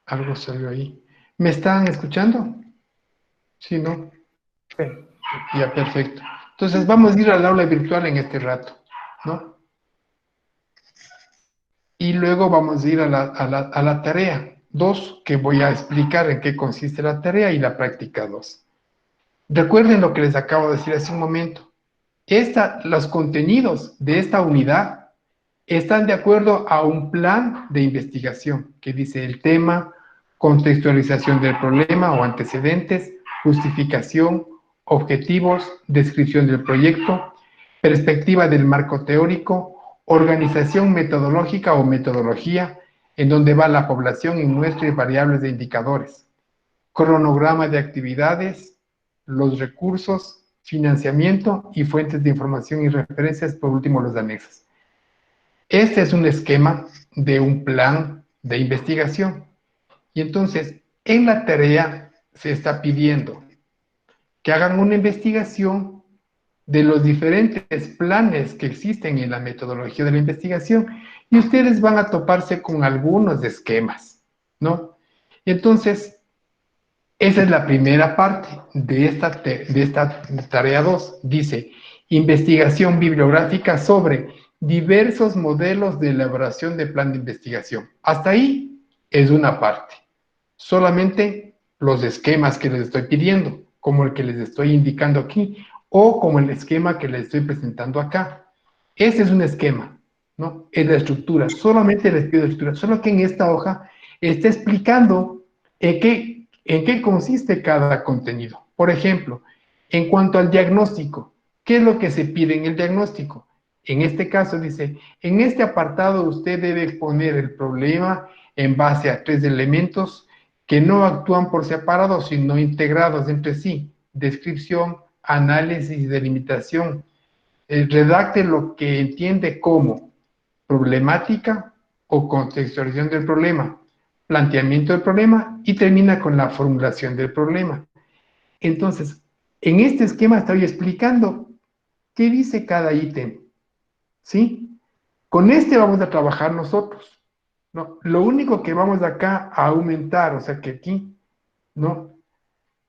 Algo salió ahí. ¿Me están escuchando? Sí, ¿no? Sí. Ya, perfecto. Entonces vamos a ir al aula virtual en este rato, ¿no? Y luego vamos a ir a la tarea 2, que voy a explicar en qué consiste la tarea y la práctica 2. Recuerden lo que les acabo de decir hace un momento. Los contenidos de esta unidad están de acuerdo a un plan de investigación que dice el tema, contextualización del problema o antecedentes, justificación, objetivos, descripción del proyecto, perspectiva del marco teórico, organización metodológica o metodología, en donde va la población y muestra y variables de indicadores, cronograma de actividades, los recursos, financiamiento y fuentes de información y referencias, por último los anexos. Este es un esquema de un plan de investigación. Y entonces, en la tarea se está pidiendo que hagan una investigación de los diferentes planes que existen en la metodología de la investigación y ustedes van a toparse con algunos esquemas, ¿no? Y entonces, esa es la primera parte de esta tarea 2. Dice, investigación bibliográfica sobre diversos modelos de elaboración de plan de investigación. Hasta ahí es una parte. Solamente los esquemas que les estoy pidiendo, como el que les estoy indicando aquí, o como el esquema que les estoy presentando acá. Ese es un esquema, ¿no? Es la estructura. Solamente les pido estructura. Solo que en esta hoja está explicando en qué consiste cada contenido. Por ejemplo, en cuanto al diagnóstico, ¿qué es lo que se pide en el diagnóstico? En este caso dice, en este apartado usted debe exponer el problema en base a 3 elementos que no actúan por separado, sino integrados entre sí. Descripción, análisis y delimitación. Redacte lo que entiende como problemática o contextualización del problema, planteamiento del problema y termina con la formulación del problema. Entonces, en este esquema estoy explicando qué dice cada ítem, ¿sí? Con este vamos a trabajar nosotros, ¿no? Lo único que vamos acá a aumentar, o sea que aquí, ¿no?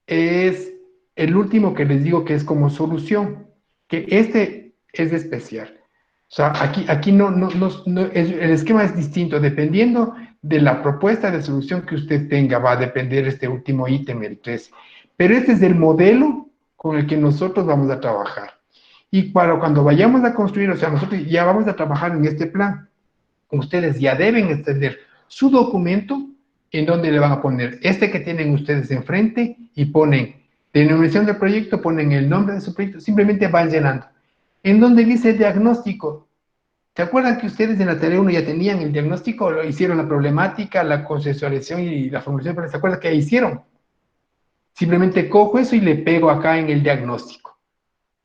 Es el último que les digo que es como solución, que este es especial. O sea, aquí el esquema es distinto, dependiendo de la propuesta de solución que usted tenga, va a depender este último ítem, el 3. Pero este es el modelo con el que nosotros vamos a trabajar. Y para cuando vayamos a construir, o sea, nosotros ya vamos a trabajar en este plan, ustedes ya deben extender su documento en donde le van a poner este que tienen ustedes enfrente y ponen denominación del proyecto, ponen el nombre de su proyecto, simplemente van llenando. En donde dice diagnóstico, ¿se acuerdan que ustedes en la tarea 1 ya tenían el diagnóstico? Lo hicieron la problemática, la consensualización y la formulación, pero ¿se acuerdan que hicieron? Simplemente cojo eso y le pego acá en el diagnóstico.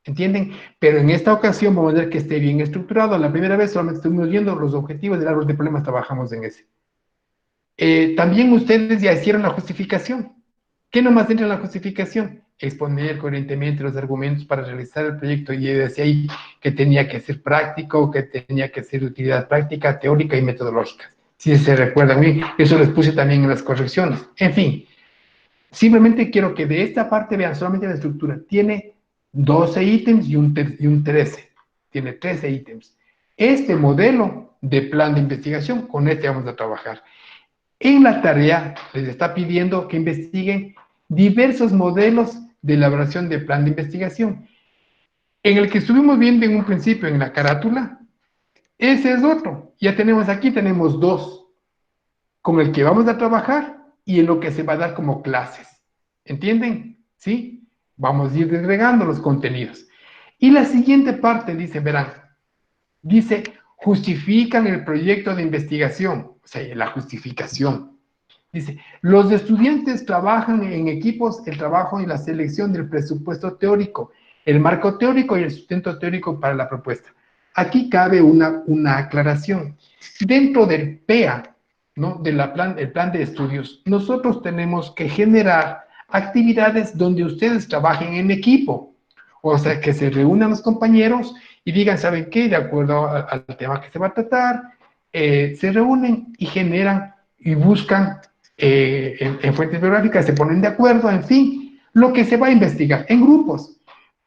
¿Entienden? Pero en esta ocasión vamos a ver que esté bien estructurado. La primera vez solamente estuvimos viendo los objetivos del árbol de problemas, trabajamos en ese. También ustedes ya hicieron la justificación. ¿Qué nomás entra en la justificación? Exponer coherentemente los argumentos para realizar el proyecto y decía ahí que tenía que ser práctico, que tenía que ser de utilidad práctica, teórica y metodológica. Si se recuerdan bien, eso les puse también en las correcciones. En fin, simplemente quiero que de esta parte vean solamente la estructura. Tiene 12 ítems y un 13. Tiene 13 ítems. Este modelo de plan de investigación, con este vamos a trabajar. En la tarea les está pidiendo que investiguen diversos modelos de elaboración de plan de investigación. En el que estuvimos viendo en un principio en la carátula, ese es otro. Ya tenemos aquí, tenemos dos, con el que vamos a trabajar y en lo que se va a dar como clases. ¿Entienden? ¿Sí? Vamos a ir desgregando los contenidos. Y la siguiente parte dice, verán, dice, justifican el proyecto de investigación, o sea, la justificación. Dice, los estudiantes trabajan en equipos el trabajo y la selección del presupuesto teórico, el marco teórico y el sustento teórico para la propuesta. Aquí cabe una aclaración. Dentro del PEA, ¿no? El plan de estudios, nosotros tenemos que generar actividades donde ustedes trabajen en equipo. O sea, que se reúnan los compañeros y digan, ¿saben qué? De acuerdo al tema que se va a tratar, se reúnen y generan y buscan en fuentes bibliográficas, se ponen de acuerdo, en fin, lo que se va a investigar en grupos.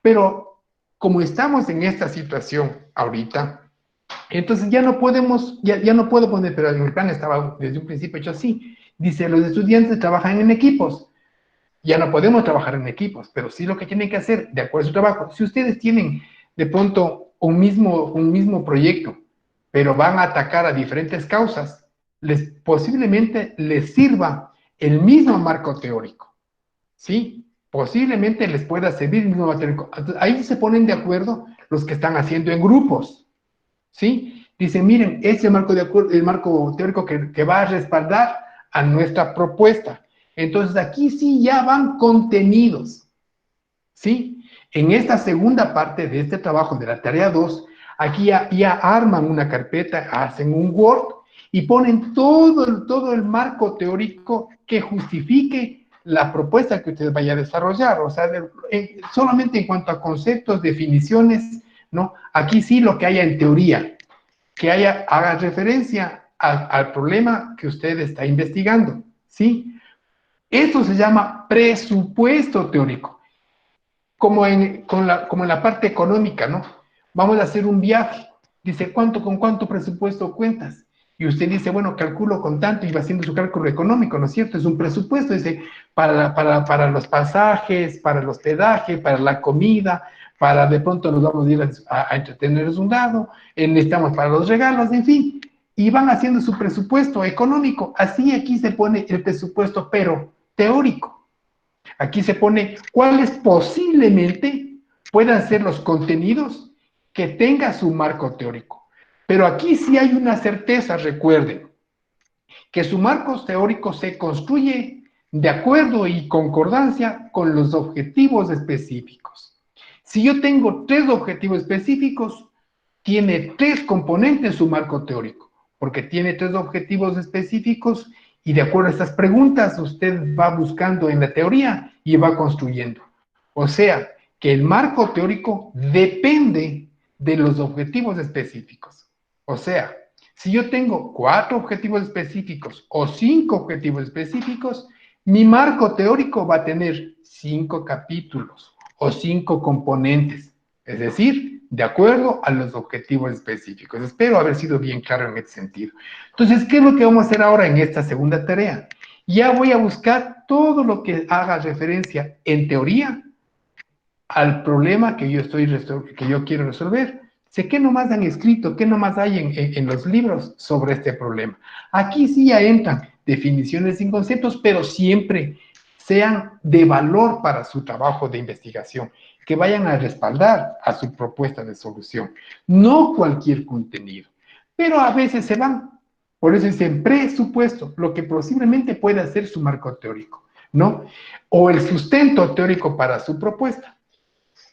Pero como estamos en esta situación ahorita, entonces ya no puedo poner, pero en el plan estaba desde un principio hecho así. Dice, los estudiantes trabajan en equipos. Ya no podemos trabajar en equipos, pero sí lo que tienen que hacer, de acuerdo a su trabajo. Si ustedes tienen de pronto un mismo proyecto, pero van a atacar a diferentes causas, posiblemente les sirva el mismo marco teórico, ¿sí? Posiblemente les pueda servir el mismo marco teórico. Ahí se ponen de acuerdo los que están haciendo en grupos, ¿sí? Dicen, miren, ese marco, el marco teórico que va a respaldar a nuestra propuesta. Entonces, aquí sí ya van contenidos, ¿sí? En esta segunda parte de este trabajo de la tarea 2, aquí ya arman una carpeta, hacen un Word y ponen todo el marco teórico que justifique la propuesta que usted vaya a desarrollar. O sea, solamente en cuanto a conceptos, definiciones, ¿no? Aquí sí lo que haya en teoría, que haga referencia al problema que usted está investigando, ¿sí? Eso se llama presupuesto teórico, como en la parte económica, ¿no? Vamos a hacer un viaje. Dice, ¿con cuánto presupuesto cuentas? Y usted dice, bueno, calculo con tanto y va haciendo su cálculo económico, ¿no es cierto? Es un presupuesto, dice, para los pasajes, para el hospedaje, para la comida, para de pronto nos vamos a ir a entretenernos un lado, necesitamos para los regalos, en fin. Y van haciendo su presupuesto económico. Así aquí se pone el presupuesto, pero teórico. Aquí se pone cuáles posiblemente puedan ser los contenidos que tenga su marco teórico. Pero aquí sí hay una certeza, recuerden, que su marco teórico se construye de acuerdo y concordancia con los objetivos específicos. Si yo tengo 3 objetivos específicos, tiene 3 componentes su marco teórico, porque tiene 3 objetivos específicos y de acuerdo a estas preguntas usted va buscando en la teoría y va construyendo. O sea, que el marco teórico depende de los objetivos específicos. O sea, si yo tengo 4 objetivos específicos o 5 objetivos específicos, mi marco teórico va a tener 5 capítulos o 5 componentes, es decir, de acuerdo a los objetivos específicos. Espero haber sido bien claro en este sentido. Entonces, ¿qué es lo que vamos a hacer ahora en esta segunda tarea? Ya voy a buscar todo lo que haga referencia en teoría al problema que yo quiero resolver. Sé qué nomás han escrito, qué nomás hay en los libros sobre este problema. Aquí sí ya entran definiciones y conceptos, pero siempre sean de valor para su trabajo de investigación, que vayan a respaldar a su propuesta de solución. No cualquier contenido, pero a veces se van. Por eso dicen presupuesto, lo que posiblemente pueda ser su marco teórico, ¿no? O el sustento teórico para su propuesta.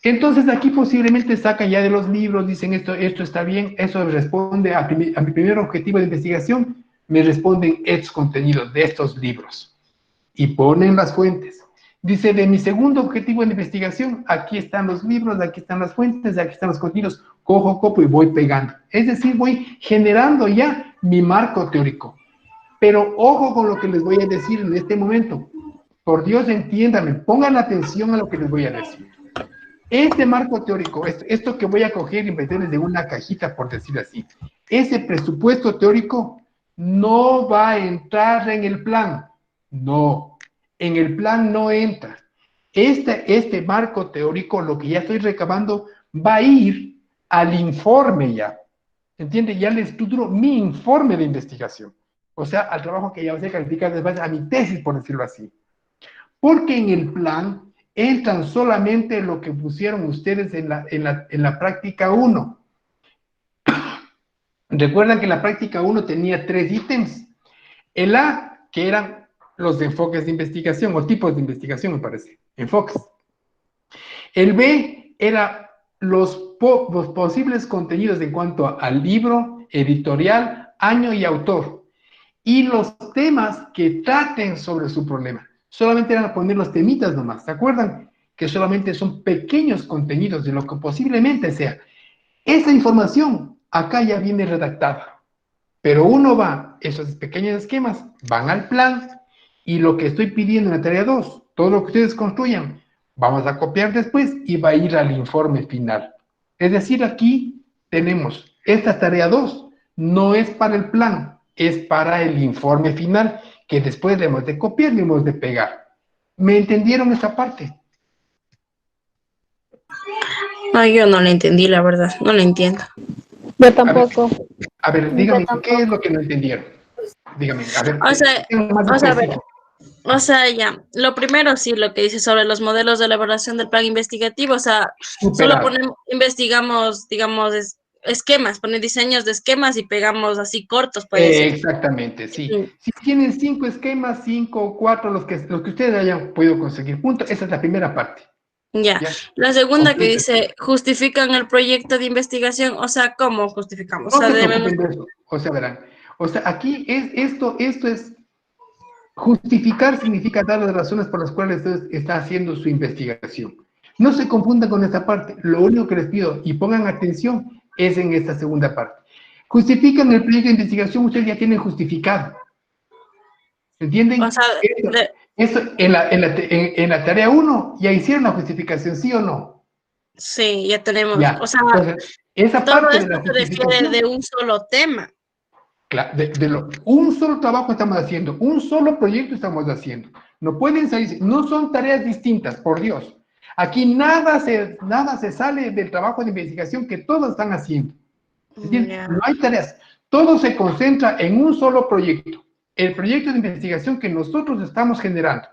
Entonces aquí posiblemente sacan ya de los libros, dicen esto está bien, eso responde a mi primer objetivo de investigación, me responden estos contenidos de estos libros y ponen las fuentes. Dice, de mi segundo objetivo de investigación, aquí están los libros, aquí están las fuentes, aquí están los contenidos, cojo, copo y voy pegando. Es decir, voy generando ya mi marco teórico. Pero ojo con lo que les voy a decir en este momento. Por Dios, entiéndanme, pongan atención a lo que les voy a decir. Este marco teórico, esto que voy a coger y meterles de una cajita, por decir así, ese presupuesto teórico no va a entrar en el plan. No, en el plan no entra. Este marco teórico, lo que ya estoy recabando, va a ir al informe ya. ¿Entiende? Ya le estructuro mi informe de investigación. O sea, al trabajo que ya voy a calificar después a mi tesis, por decirlo así. Porque en el plan entran solamente lo que pusieron ustedes en la práctica 1. Recuerdan que la práctica 1 tenía 3 ítems. El A, que eran los enfoques de investigación o tipos de investigación, me parece. Enfoques. El B era los posibles contenidos en cuanto al libro, editorial, año y autor. Y los temas que traten sobre su problema. Solamente eran poner los temitas nomás, ¿se acuerdan? Que solamente son pequeños contenidos de lo que posiblemente sea. Esa información acá ya viene redactada, pero uno va, esos pequeños esquemas van al plan Y lo que estoy pidiendo en la tarea 2, todo lo que ustedes construyan, vamos a copiar después y va a ir al informe final. Es decir, aquí tenemos esta tarea 2, no es para el plan, es para el informe final, que después debemos de copiar y debemos de pegar. ¿Me entendieron esta parte? No, yo no le entendí, la verdad, no le entiendo. Yo A ver, tampoco. dígame, Yo ¿qué es tampoco. lo que no entendieron? Dígame, a ver, O sea, más o sea, a ver, específico. o sea, ya, lo primero sí, lo que dice sobre los modelos de elaboración del plan investigativo, o sea, solo Superado. investigamos, digamos, esquemas, poner diseños de esquemas y pegamos así cortos, puede ser. Exactamente, sí. Mm, Si tienen 5 esquemas, 5 o 4, los que ustedes hayan podido conseguir, punto. Esa es la primera parte. ya. ¿Ya? La segunda que Completa. dice, justifican el proyecto de investigación, o sea, ¿cómo justificamos? O No sea, se debemos, preocupen de eso. O sea, verán. O sea, aquí esto es justificar significa dar las razones por las cuales usted está haciendo su investigación. No se confundan con esta parte. Lo único que les pido y pongan atención es en esta segunda parte. Justifican el proyecto de investigación, ustedes ya tienen justificado. o ¿Entienden? sea, Eso en la tarea 1 ya hicieron la justificación, ¿sí o no? sí, ya tenemos, o Ya. sea, Entonces, esa todo parte de esto la se refiere de justificación, un solo tema. un solo trabajo estamos haciendo, un solo proyecto estamos haciendo. No pueden salir, no son tareas distintas, por Dios. Aquí nada se sale del trabajo de investigación que todos están haciendo. ¿Entiendes? Ya. No hay tareas. Todo se concentra en un solo proyecto. El proyecto de investigación que nosotros estamos generando.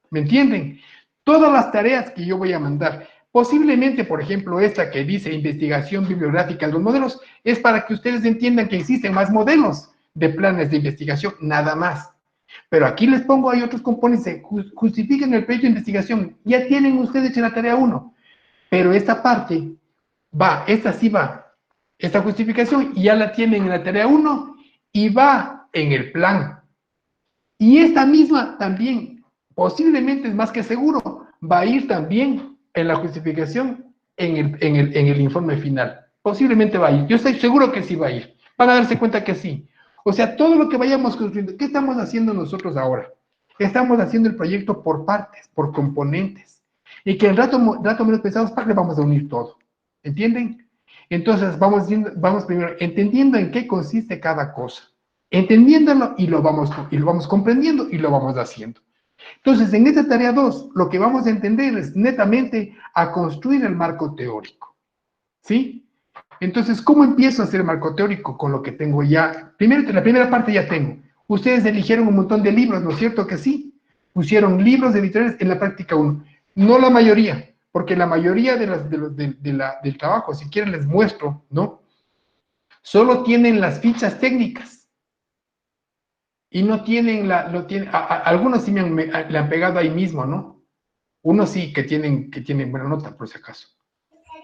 ¿Me entienden? Todas las tareas que yo voy a mandar, posiblemente, por ejemplo, esta que dice investigación bibliográfica de los modelos, es para que ustedes entiendan que existen más modelos de planes de investigación, nada más. Pero aquí les pongo, hay otros componentes, justifiquen el proyecto de investigación, ya tienen ustedes hecha la tarea 1, pero esta parte esta sí va, esta justificación ya la tienen en la tarea 1 y va en el plan. Y esta misma también, posiblemente es más que seguro, va a ir también en la justificación en el informe final. Posiblemente va a ir. Yo estoy seguro que sí va a ir. Van a darse cuenta que sí. O sea, todo lo que vayamos construyendo, ¿qué estamos haciendo nosotros ahora? Estamos haciendo el proyecto por partes, por componentes. Y que en rato menos pensados, le vamos a unir todo. ¿Entienden? Entonces, vamos primero entendiendo en qué consiste cada cosa, entendiéndolo y lo vamos comprendiendo y lo vamos haciendo. Entonces, en esta tarea 2, lo que vamos a entender es netamente a construir el marco teórico. ¿Sí? Entonces, ¿cómo empiezo a hacer el marco teórico? Con lo que tengo ya. Primero, la primera parte ya tengo. Ustedes eligieron un montón de libros, ¿no es cierto que sí? Pusieron libros de editoriales en la práctica 1. No la mayoría, porque la mayoría del trabajo, si quieren les muestro, ¿no? Solo tienen las fichas técnicas y no tienen algunos sí le han pegado ahí mismo, ¿no? Unos sí que tienen buena nota, por si acaso,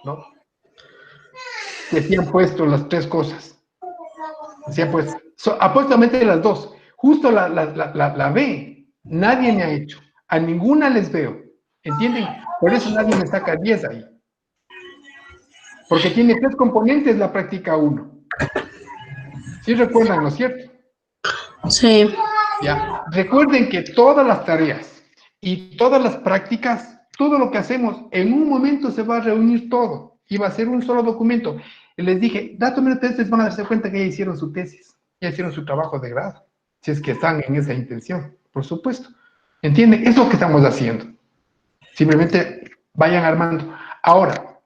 ¿no? Que sí han puesto las tres cosas. Sí han puesto, apuestamente las dos. Justo la B, nadie me ha hecho. A ninguna les veo. ¿Entienden? Por eso nadie me saca 10 ahí. Porque tiene tres componentes la práctica 1. Sí recuerdan, ¿no es cierto? Sí. Ya. Recuerden que todas las tareas y todas las prácticas, todo lo que hacemos, en un momento se va a reunir todo y va a ser un solo documento. Y les dije, datos menos ustedes van a darse cuenta que ya hicieron su tesis, ya hicieron su trabajo de grado, si es que están en esa intención, por supuesto. ¿Entienden? Es lo que estamos haciendo. Simplemente vayan armando. Ahora,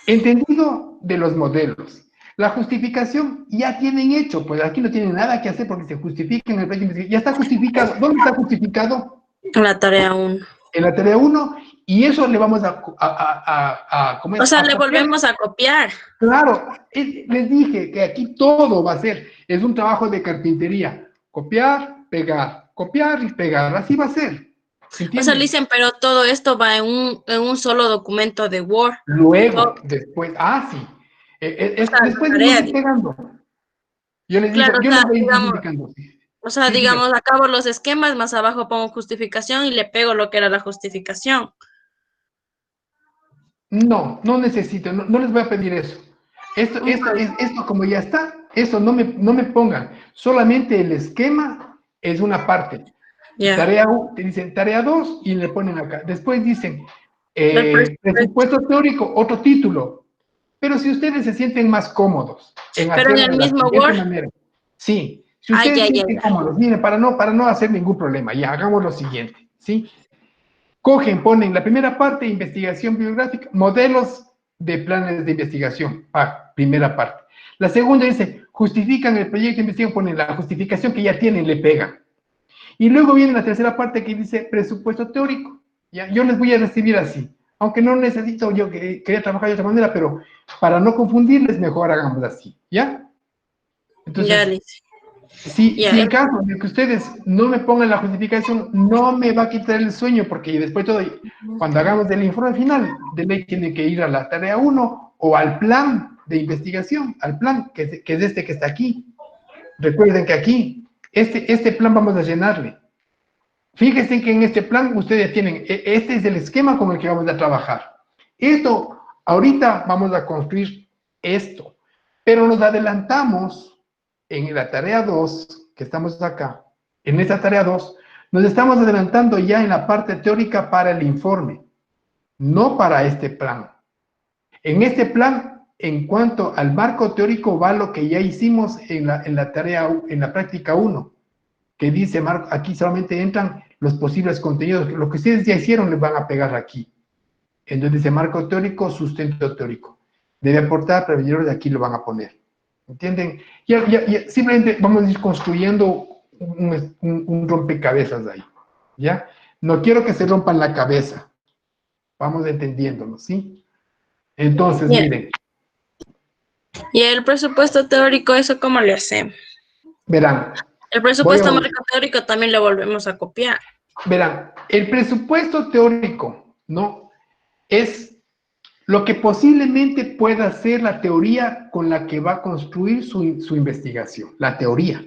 entendido de los modelos. La justificación ya tienen hecho, pues aquí no tienen nada que hacer porque se justifica en el proyecto de investigación. Ya está justificado. ¿Dónde está justificado? La tarea 1. En la tarea 1, y eso le vamos ¿cómo O es? sea, A le copiar. volvemos a copiar. Claro, les dije que aquí todo va a ser, es un trabajo de carpintería. Copiar y pegar, así va a ser. O sea, le ¿Entienden? dicen, pero todo esto va en un solo documento de Word. Luego, Todo, después, sí. o sea, la Después de tarea, ir pegando. Yo les digo, claro, o yo sea, les voy a ir digamos, indicando. o sea, Sí, dime. digamos, acabo los esquemas, más abajo pongo justificación y le pego lo que era la justificación. No necesito, no les voy a pedir eso. Esto como ya está, eso no me pongan. Solamente el esquema es una parte. Ya. Tarea 1, te dicen tarea 2 y le ponen acá. Después dicen Del presupuesto. presupuesto teórico, otro título. Pero si ustedes se sienten más cómodos en Pero en hacerlo el de la mismo siguiente Word. manera, sí, si Ah, ustedes ya, se ya, sienten ya. cómodos, miren, para no hacer ningún problema, ya hagamos lo siguiente, ¿sí? Cogen, ponen la primera parte, investigación bibliográfica, modelos de planes de investigación, primera parte. La segunda dice, justifican el proyecto de investigación, ponen la justificación que ya tienen, le pegan. Y luego viene la tercera parte que dice presupuesto teórico. ¿Ya? Yo les voy a recibir así, aunque no necesito, yo quería trabajar de otra manera, pero para no confundirles, mejor hagamos así, ¿ya? Ya, Entonces, Liz. si Ya. en caso de que ustedes no me pongan la justificación, no me va a quitar el sueño, porque después todo, cuando hagamos el informe final, de ley tiene que ir a la tarea 1 o al plan de investigación, al plan, que es este que está aquí. Recuerden que aquí, este plan vamos a llenarle. Fíjense que en este plan ustedes tienen, este es el esquema con el que vamos a trabajar. Esto, ahorita vamos a construir esto, pero nos adelantamos en la tarea 2, que estamos acá, en esta tarea 2, nos estamos adelantando ya en la parte teórica para el informe, no para este plan. En este plan, en cuanto al marco teórico, va lo que ya hicimos en la tarea, en la práctica 1, que dice, Marco, aquí solamente entran los posibles contenidos, lo que ustedes ya hicieron les van a pegar aquí. Entonces dice marco teórico, sustento teórico. Debe aportar, prevenir, de aquí lo van a poner. ¿Entienden? Simplemente vamos a ir construyendo un rompecabezas ahí. ¿Ya? No quiero que se rompan la cabeza. Vamos entendiéndolo, ¿sí? Entonces, Ya. miren, Y el presupuesto teórico, ¿eso cómo le hacemos? verán, El voy a, presupuesto marco teórico también lo volvemos a copiar. verán, el presupuesto teórico, ¿no? Es lo que posiblemente pueda ser la teoría con la que va a construir su investigación, la teoría.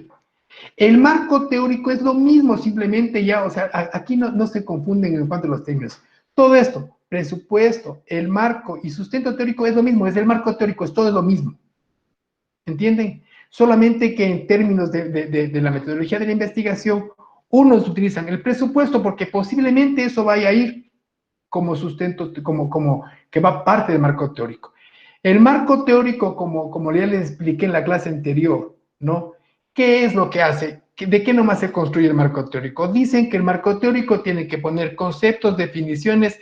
El marco teórico es lo mismo, simplemente ya, o sea, aquí no se confunden en cuanto a los términos. Todo esto, presupuesto, el marco y sustento teórico es lo mismo, es el marco teórico, es todo lo mismo. ¿Entienden? Solamente que en términos de la metodología de la investigación, unos utilizan el presupuesto porque posiblemente eso vaya a ir como sustento, como que va parte del marco teórico. El marco teórico, como ya les expliqué en la clase anterior, ¿no? ¿Qué es lo que hace? ¿De qué nomás se construye el marco teórico? Dicen que el marco teórico tiene que poner conceptos, definiciones,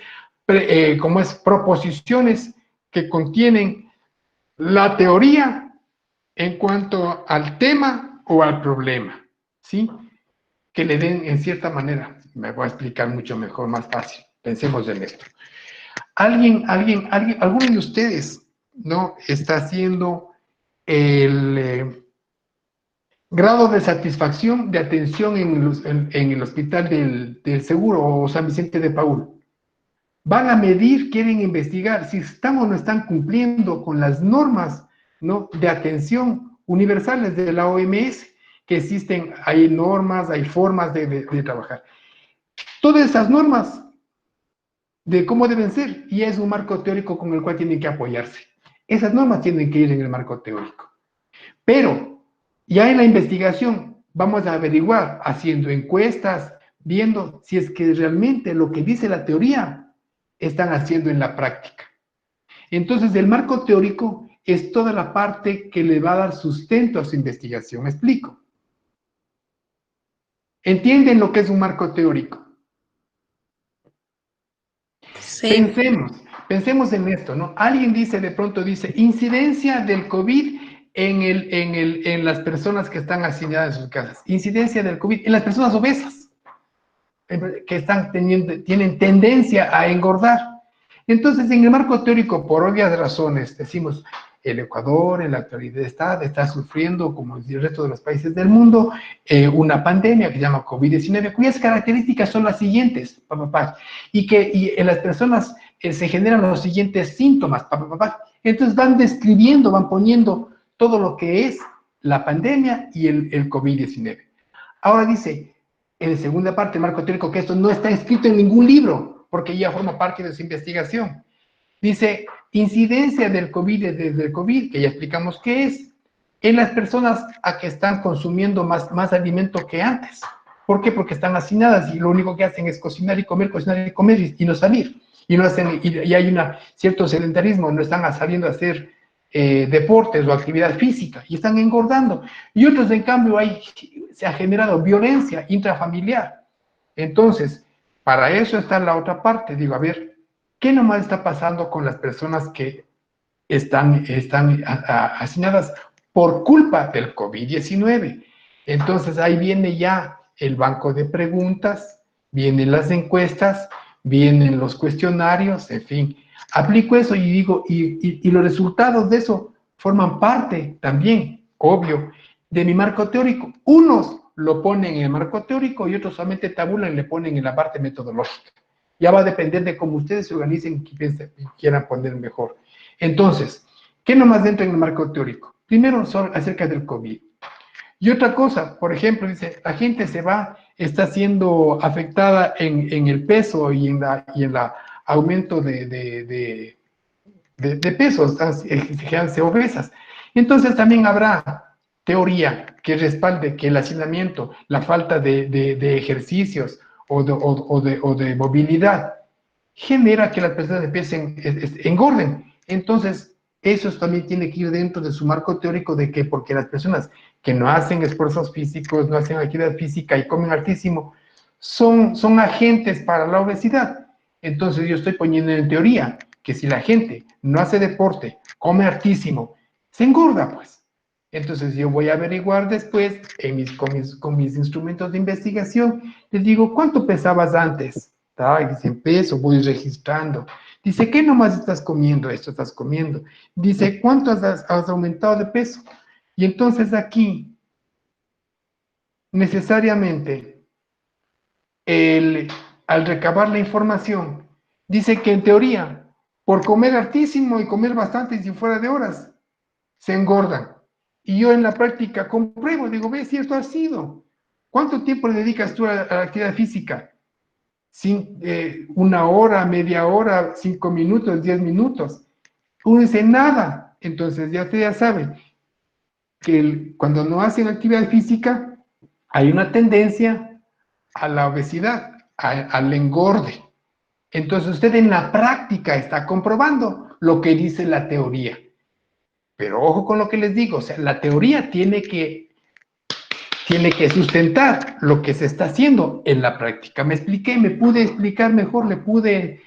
como es proposiciones que contienen la teoría en cuanto al tema o al problema, ¿sí? Que le den en cierta manera. Me voy a explicar mucho mejor, más fácil. Pensemos en esto. Alguno de ustedes, ¿no? Está haciendo el grado de satisfacción de atención en el hospital del Seguro o San Vicente de Paúl. Van a medir, quieren investigar si están o no están cumpliendo con las normas, ¿no? De atención universales de la OMS, que existen, hay normas, hay formas de trabajar. Todas esas normas de cómo deben ser, y es un marco teórico con el cual tienen que apoyarse. Esas normas tienen que ir en el marco teórico. Pero ya en la investigación vamos a averiguar, haciendo encuestas, viendo si es que realmente lo que dice la teoría están haciendo en la práctica. Entonces, el marco teórico es toda la parte que le va a dar sustento a su investigación. ¿Me explico? ¿Entienden lo que es un marco teórico? Sí. Pensemos en esto, ¿no? Alguien dice, de pronto dice, incidencia del COVID en las personas que están asignadas en sus casas, incidencia del COVID en las personas obesas, que tienen tendencia a engordar. Entonces, en el marco teórico, por obvias razones, decimos, el Ecuador en la actualidad está sufriendo, como el resto de los países del mundo, una pandemia que se llama COVID-19, cuyas características son las siguientes, y en las personas se generan los siguientes síntomas, entonces van describiendo, van poniendo todo lo que es la pandemia y el COVID-19. Ahora dice, en la segunda parte, marco teórico, que esto no está escrito en ningún libro, porque ya forma parte de su investigación. Dice, incidencia del COVID desde el COVID, que ya explicamos qué es, en las personas a que están consumiendo más alimento que antes. ¿Por qué? Porque están hacinadas y lo único que hacen es cocinar y comer y no salir. Y no hacen, y hay cierto sedentarismo, no están saliendo a hacer deportes o actividad física y están engordando. Y otros, en cambio, se ha generado violencia intrafamiliar. Entonces, para eso está la otra parte. Digo, a ver, ¿qué nomás está pasando con las personas que están hacinadas por culpa del COVID-19? Entonces, ahí viene ya el banco de preguntas, vienen las encuestas, vienen los cuestionarios, en fin. Aplico eso y digo, y los resultados de eso forman parte también, obvio, de mi marco teórico. Unos lo ponen en el marco teórico y otros solamente tabulan y le ponen en la parte metodológica. Ya va a depender de cómo ustedes se organicen y quieran poner mejor. Entonces, ¿qué nomás entra en el marco teórico? Primero, acerca del COVID. Y otra cosa, por ejemplo, dice, la gente está siendo afectada en el peso y en la aumento de pesos, quedarse obesas. Entonces también habrá teoría que respalde que el hacinamiento, la falta de ejercicios o de movilidad genera que las personas empiecen, engorden. Entonces, eso también tiene que ir dentro de su marco teórico de que porque las personas que no hacen esfuerzos físicos, no hacen actividad física y comen altísimo, son agentes para la obesidad. Entonces, yo estoy poniendo en teoría que si la gente no hace deporte, come hartísimo, se engorda, pues. Entonces, yo voy a averiguar después con mis instrumentos de investigación, les digo, ¿cuánto pesabas antes? Dice, peso, voy registrando. Dice, ¿qué nomás estás comiendo? Esto estás comiendo. Dice, ¿cuánto has aumentado de peso? Y entonces aquí, necesariamente, al recabar la información, dice que en teoría, por comer hartísimo y comer bastante y si fuera de horas, se engordan. Y yo en la práctica compruebo, digo, ve si esto ha sido. ¿Cuánto tiempo le dedicas tú a la actividad física? Una hora, media hora, 5 minutos, 10 minutos. Uno dice nada. Entonces ya ustedes ya saben que cuando no hacen actividad física hay una tendencia a la obesidad, al engorde. Entonces usted en la práctica está comprobando lo que dice la teoría. Pero ojo con lo que les digo, o sea, la teoría tiene que sustentar lo que se está haciendo en la práctica. Me expliqué, me pude explicar mejor, le pude,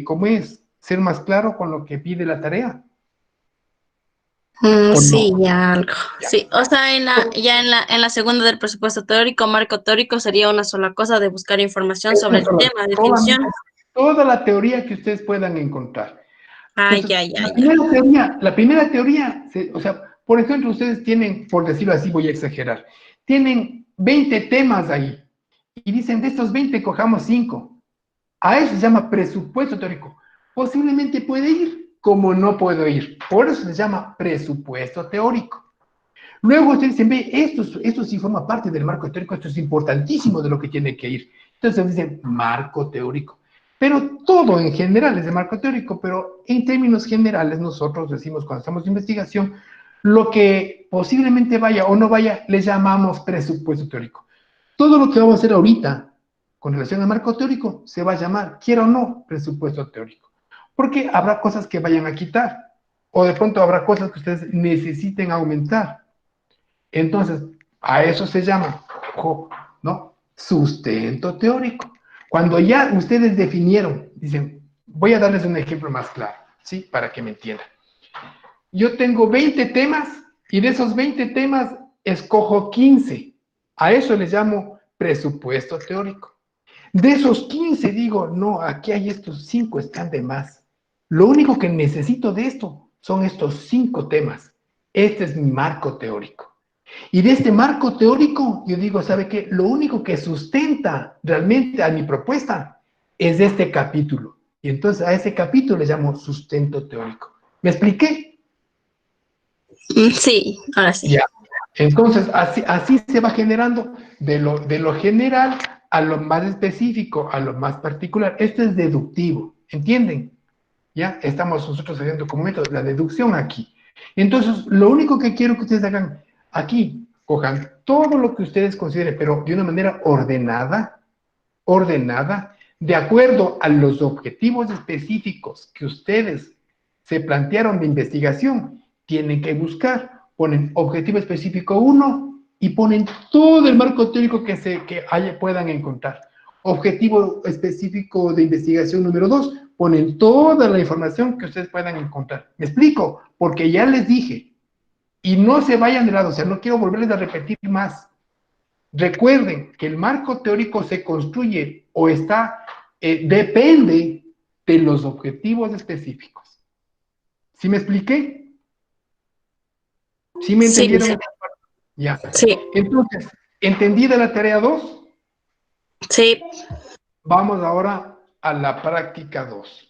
¿cómo es? Ser más claro con lo que pide la tarea. ¿O Sí, no? ya algo. Ya. Sí, o sea, en la segunda del presupuesto teórico, marco teórico sería una sola cosa de buscar información sobre el tema, definición. Toda la teoría que ustedes puedan encontrar. Ah, Entonces, ya, ya, la ya. primera teoría, la primera teoría, o sea, por ejemplo, ustedes tienen, por decirlo así, voy a exagerar, tienen 20 temas ahí y dicen, de estos 20 cojamos 5. A eso se llama presupuesto teórico. Posiblemente puede ir, como no puedo ir. Por eso se llama presupuesto teórico. Luego ustedes dicen, ve, esto sí forma parte del marco teórico, esto es importantísimo de lo que tiene que ir. Entonces dicen marco teórico. Pero todo en general es de marco teórico, pero en términos generales nosotros decimos cuando estamos de investigación, lo que posiblemente vaya o no vaya, le llamamos presupuesto teórico. Todo lo que vamos a hacer ahorita con relación al marco teórico se va a llamar, quiera o no, presupuesto teórico. Porque habrá cosas que vayan a quitar, o de pronto habrá cosas que ustedes necesiten aumentar. Entonces, a eso se llama, ¿no? Sustento teórico. Cuando ya ustedes definieron, dicen, voy a darles un ejemplo más claro, ¿sí? Para que me entiendan. Yo tengo 20 temas y de esos 20 temas escojo 15. A eso les llamo presupuesto teórico. De esos 15 digo, no, aquí hay estos 5, están de más. Lo único que necesito de esto son estos 5 temas. Este es mi marco teórico. Y de este marco teórico, yo digo, ¿sabe qué? Lo único que sustenta realmente a mi propuesta es este capítulo. Y entonces a ese capítulo le llamo sustento teórico. ¿Me expliqué? Sí, ahora sí. Ya. Entonces, así se va generando de lo general a lo más específico, a lo más particular. Esto es deductivo, ¿entienden? ¿Ya? Estamos nosotros haciendo como método la deducción aquí. Entonces, lo único que quiero que ustedes hagan aquí, cojan todo lo que ustedes consideren, pero de una manera ordenada, de acuerdo a los objetivos específicos que ustedes se plantearon de investigación, tienen que buscar, ponen objetivo específico 1 y ponen todo el marco teórico puedan encontrar. Objetivo específico de investigación número 2, ponen toda la información que ustedes puedan encontrar. ¿Me explico? Porque ya les dije, y no se vayan de lado, o sea, no quiero volverles a repetir más. Recuerden que el marco teórico se construye o depende de los objetivos específicos. ¿Sí me expliqué? ¿Sí me Sí, entendieron? Ya. sí, Entonces, ¿entendida la tarea 2? sí. Vamos ahora a la práctica 2.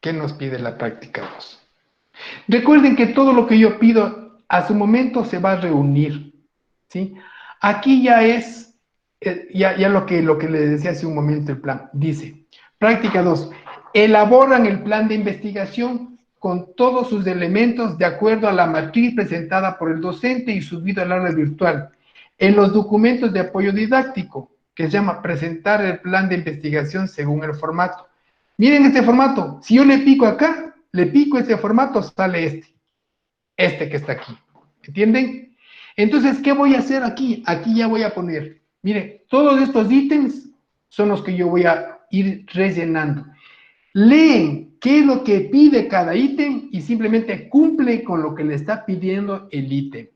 ¿Qué nos pide la práctica 2? Recuerden que todo lo que yo pido a su momento se va a reunir, ¿sí? Aquí ya es, ya lo que les decía hace un momento el plan. Dice, práctica 2, elaboran el plan de investigación con todos sus elementos de acuerdo a la matriz presentada por el docente y subido al aula virtual. En los documentos de apoyo didáctico, que se llama presentar el plan de investigación según el formato. Miren este formato, si yo le pico acá, le pico este formato, sale este que está aquí, ¿entienden? Entonces, ¿qué voy a hacer aquí? Aquí ya voy a poner, mire, todos estos ítems son los que yo voy a ir rellenando. Leen qué es lo que pide cada ítem y simplemente cumple con lo que le está pidiendo el ítem,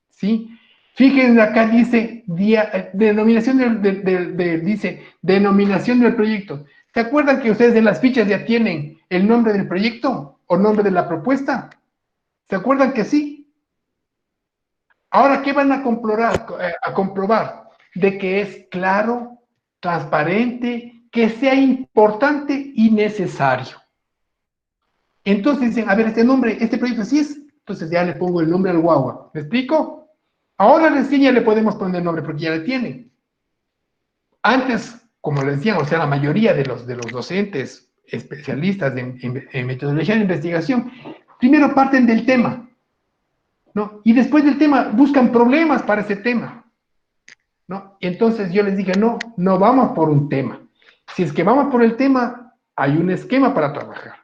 ¿sí? Fíjense, acá dice denominación dice denominación del proyecto. ¿Se acuerdan que ustedes en las fichas ya tienen el nombre del proyecto o nombre de la propuesta? ¿Se acuerdan que sí? Ahora, ¿qué van a comprobar? De que es claro, transparente, que sea importante y necesario. Entonces dicen, a ver, este proyecto sí es, entonces ya le pongo el nombre al guagua. ¿Me explico? Ahora recién ya le podemos poner el nombre porque ya le tienen. Antes, como les decían, o sea, la mayoría de los docentes especialistas en metodología de investigación, primero parten del tema, ¿no? Y después del tema buscan problemas para ese tema, ¿no? Y entonces yo les dije, no vamos por un tema. Si es que vamos por el tema, hay un esquema para trabajar.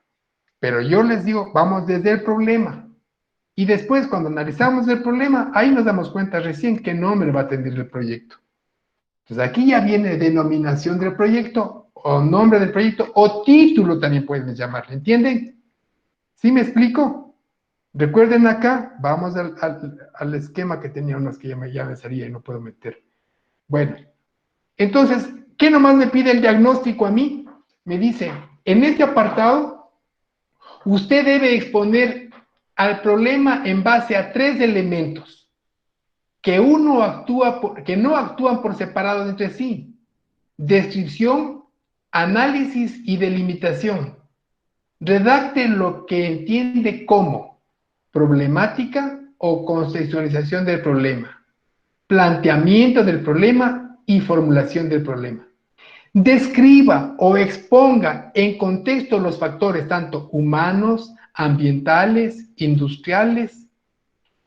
Pero yo les digo, vamos desde el problema. Y después, cuando analizamos el problema, ahí nos damos cuenta recién qué nombre va a tener el proyecto. Entonces aquí ya viene denominación del proyecto, o nombre del proyecto, o título también pueden llamarle, ¿entienden? ¿Sí me explico? Recuerden acá, vamos al esquema que tenía unos que ya me salía y no puedo meter. Bueno, entonces, ¿qué nomás me pide el diagnóstico a mí? Me dice, en este apartado, usted debe exponer al problema en base a 3 elementos que que no actúan por separado entre sí: descripción, análisis y delimitación. Redacte lo que entiende como problemática o conceptualización del problema, planteamiento del problema y formulación del problema. Describa o exponga en contexto los factores tanto humanos, ambientales, industriales.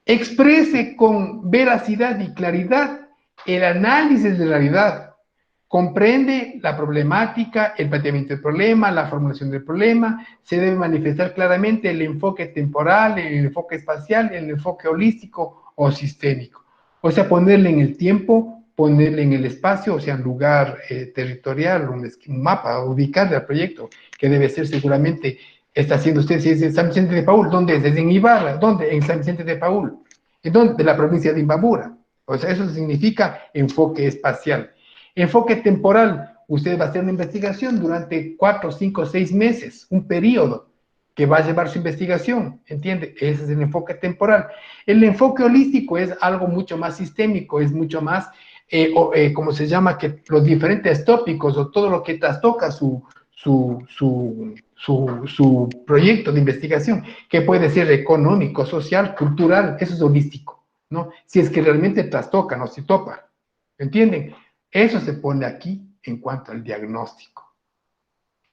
Exprese con veracidad y claridad el análisis de la realidad. Comprende la problemática, el planteamiento del problema, la formulación del problema. Se debe manifestar claramente el enfoque temporal, el enfoque espacial, el enfoque holístico o sistémico. O sea, ponerle en el tiempo, ponerle en el espacio, o sea, en lugar territorial, un mapa, ubicarle al proyecto, que debe ser seguramente, está haciendo usted, si es en San Vicente de Paúl, ¿dónde es? ¿Es en Ibarra? ¿Dónde? En San Vicente de Paúl. ¿En dónde? De la provincia de Imbabura. O sea, eso significa enfoque espacial. Enfoque temporal, usted va a hacer una investigación durante 4, 5, 6 meses, un periodo que va a llevar su investigación, ¿entiende? Ese es el enfoque temporal. El enfoque holístico es algo mucho más sistémico, es mucho más, como se llama, que los diferentes tópicos o todo lo que trastoca su proyecto de investigación, que puede ser económico, social, cultural, eso es holístico, ¿no? Si es que realmente trastoca, no si topa, ¿entienden? Eso se pone aquí en cuanto al diagnóstico.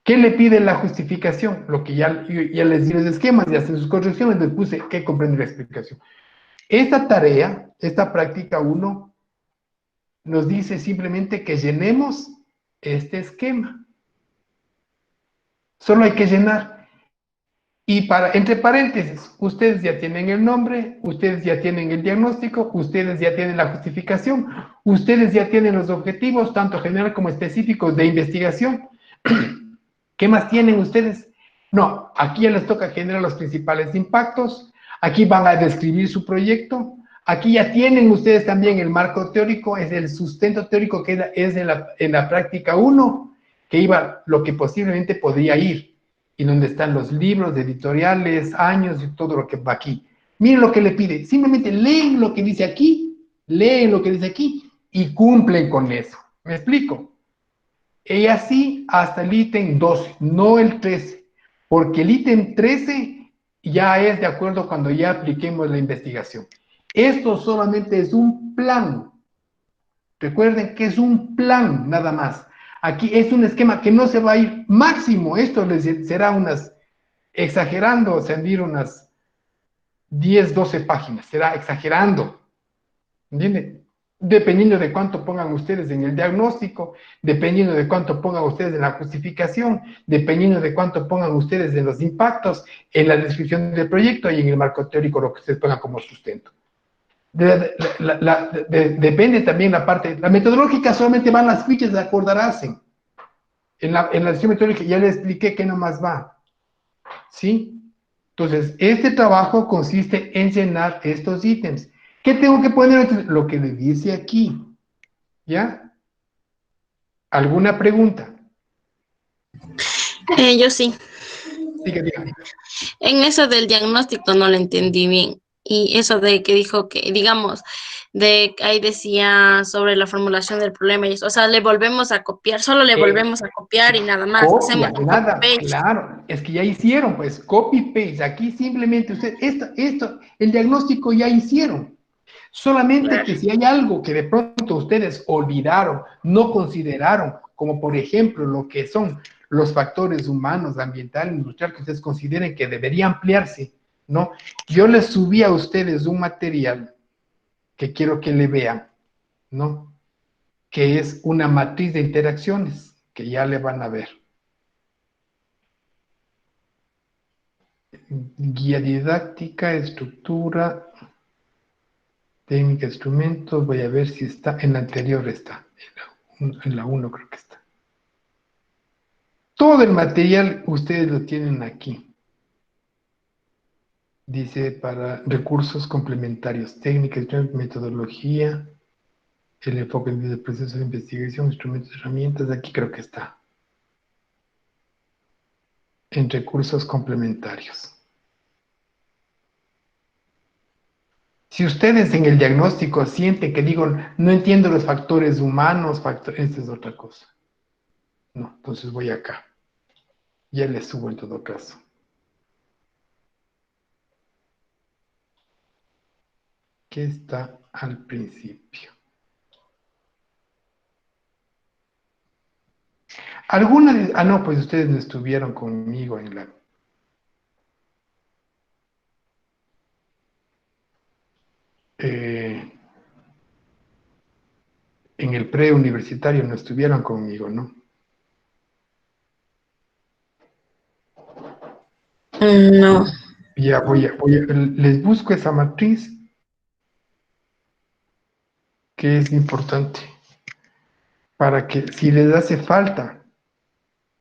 ¿Qué le pide la justificación? Lo que ya les di los esquemas, ya hacen sus correcciones, les puse que comprende la explicación. Esta tarea, esta práctica 1, nos dice simplemente que llenemos este esquema. Solo hay que llenar. Y entre paréntesis, ustedes ya tienen el nombre, ustedes ya tienen el diagnóstico, ustedes ya tienen la justificación, ustedes ya tienen los objetivos, tanto general como específicos de investigación. ¿Qué más tienen ustedes? No, aquí ya les toca generar los principales impactos, aquí van a describir su proyecto, aquí ya tienen ustedes también el marco teórico, es el sustento teórico que es en la práctica 1, que iba lo que posiblemente podría ir, y donde están los libros, editoriales, años y todo lo que va aquí. Miren lo que le pide, simplemente leen lo que dice aquí, leen lo que dice aquí y cumplen con eso. ¿Me explico? Y así hasta el ítem 12, no el 13, porque el ítem 13 ya es de acuerdo cuando ya apliquemos la investigación. Esto solamente es un plan. Recuerden que es un plan nada más. Aquí es un esquema que no se va a ir máximo. Esto les será exagerando, sentir unas 10, 12 páginas. Será exagerando. ¿Entienden? Dependiendo de cuánto pongan ustedes en el diagnóstico, dependiendo de cuánto pongan ustedes en la justificación, dependiendo de cuánto pongan ustedes en los impactos, en la descripción del proyecto y en el marco teórico, lo que ustedes pongan como sustento. Depende también la parte, la metodológica solamente van las fichas de acordarse. En la decisión metodológica ya les expliqué que nomás va. ¿Sí? Entonces, este trabajo consiste en llenar estos ítems. ¿Qué tengo que poner? Lo que le dice aquí. ¿Ya? ¿Alguna pregunta? Yo sí. Diga, diga. En eso del diagnóstico no lo entendí bien. Y eso de que dijo que, digamos, de que ahí decía sobre la formulación del problema y eso. O sea, le volvemos a copiar, solo le volvemos a copiar y nada más. Hacemos Copia, un nada, copy-paste. claro, es que ya hicieron, pues, copy-paste, aquí simplemente usted, el diagnóstico ya hicieron, solamente Claro. que si hay algo que de pronto ustedes olvidaron, no consideraron, como por ejemplo lo que son los factores humanos, ambiental, industrial, que ustedes consideren que debería ampliarse, ¿no? Yo les subí a ustedes un material que quiero que le vean, ¿no? Que es una matriz de interacciones, que ya le van a ver. Guía didáctica, estructura, técnica, instrumentos, voy a ver si está, en la anterior está, en la 1 creo que está. Todo el material ustedes lo tienen aquí. Dice para recursos complementarios, técnica, metodología, el enfoque del proceso de investigación, instrumentos, herramientas, aquí creo que está. En recursos complementarios. Si ustedes en el diagnóstico sienten que digo, no entiendo los factores humanos, esta es otra cosa. No, entonces voy acá. Ya les subo en todo caso. ¿Qué está al principio? No, pues ustedes no estuvieron conmigo eh, en el preuniversitario, no estuvieron conmigo, ¿no? No. Ya les busco esa matriz que es importante para que si les hace falta,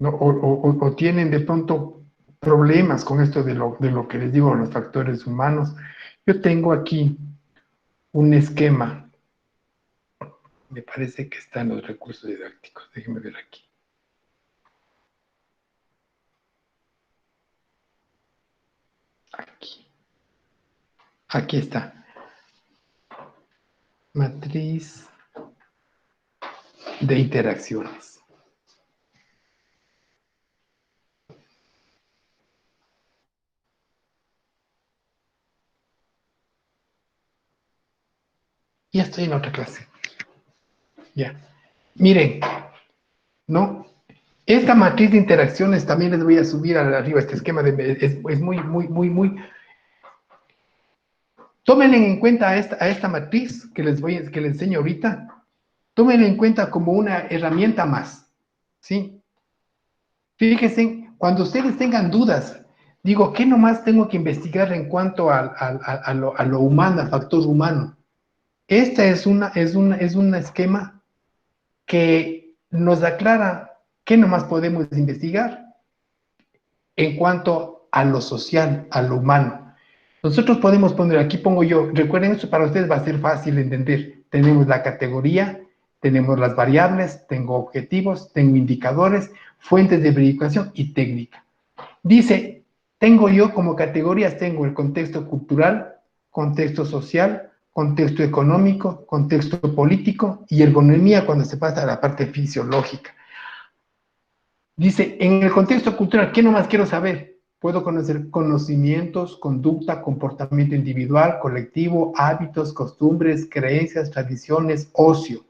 ¿no? O tienen de pronto problemas con esto de lo que les digo, los factores humanos. Yo tengo aquí un esquema, me parece que está en los recursos didácticos, déjenme ver aquí. Aquí. Aquí está. Matriz de interacciones. Ya estoy en otra clase. Ya. Miren, ¿no? Esta matriz de interacciones también les voy a subir arriba este esquema es muy. Tómenle en cuenta a esta matriz que que les enseño ahorita. Tómenla en cuenta como una herramienta más, ¿sí? Fíjense, cuando ustedes tengan dudas, digo, ¿qué nomás tengo que investigar en cuanto a lo humano, al factor humano? Esta es un esquema que nos aclara qué nomás podemos investigar en cuanto a lo social, a lo humano. Nosotros podemos poner, aquí pongo yo, recuerden esto, para ustedes va a ser fácil de entender. Tenemos la categoría, tenemos las variables, tengo objetivos, tengo indicadores, fuentes de verificación y técnica. Dice, tengo yo como categorías, tengo el contexto cultural, contexto social, contexto económico, contexto político y ergonomía cuando se pasa a la parte fisiológica. Dice, en el contexto cultural, ¿qué nomás quiero saber? Puedo conocer conocimientos, conducta, comportamiento individual, colectivo, hábitos, costumbres, creencias, tradiciones, ocio.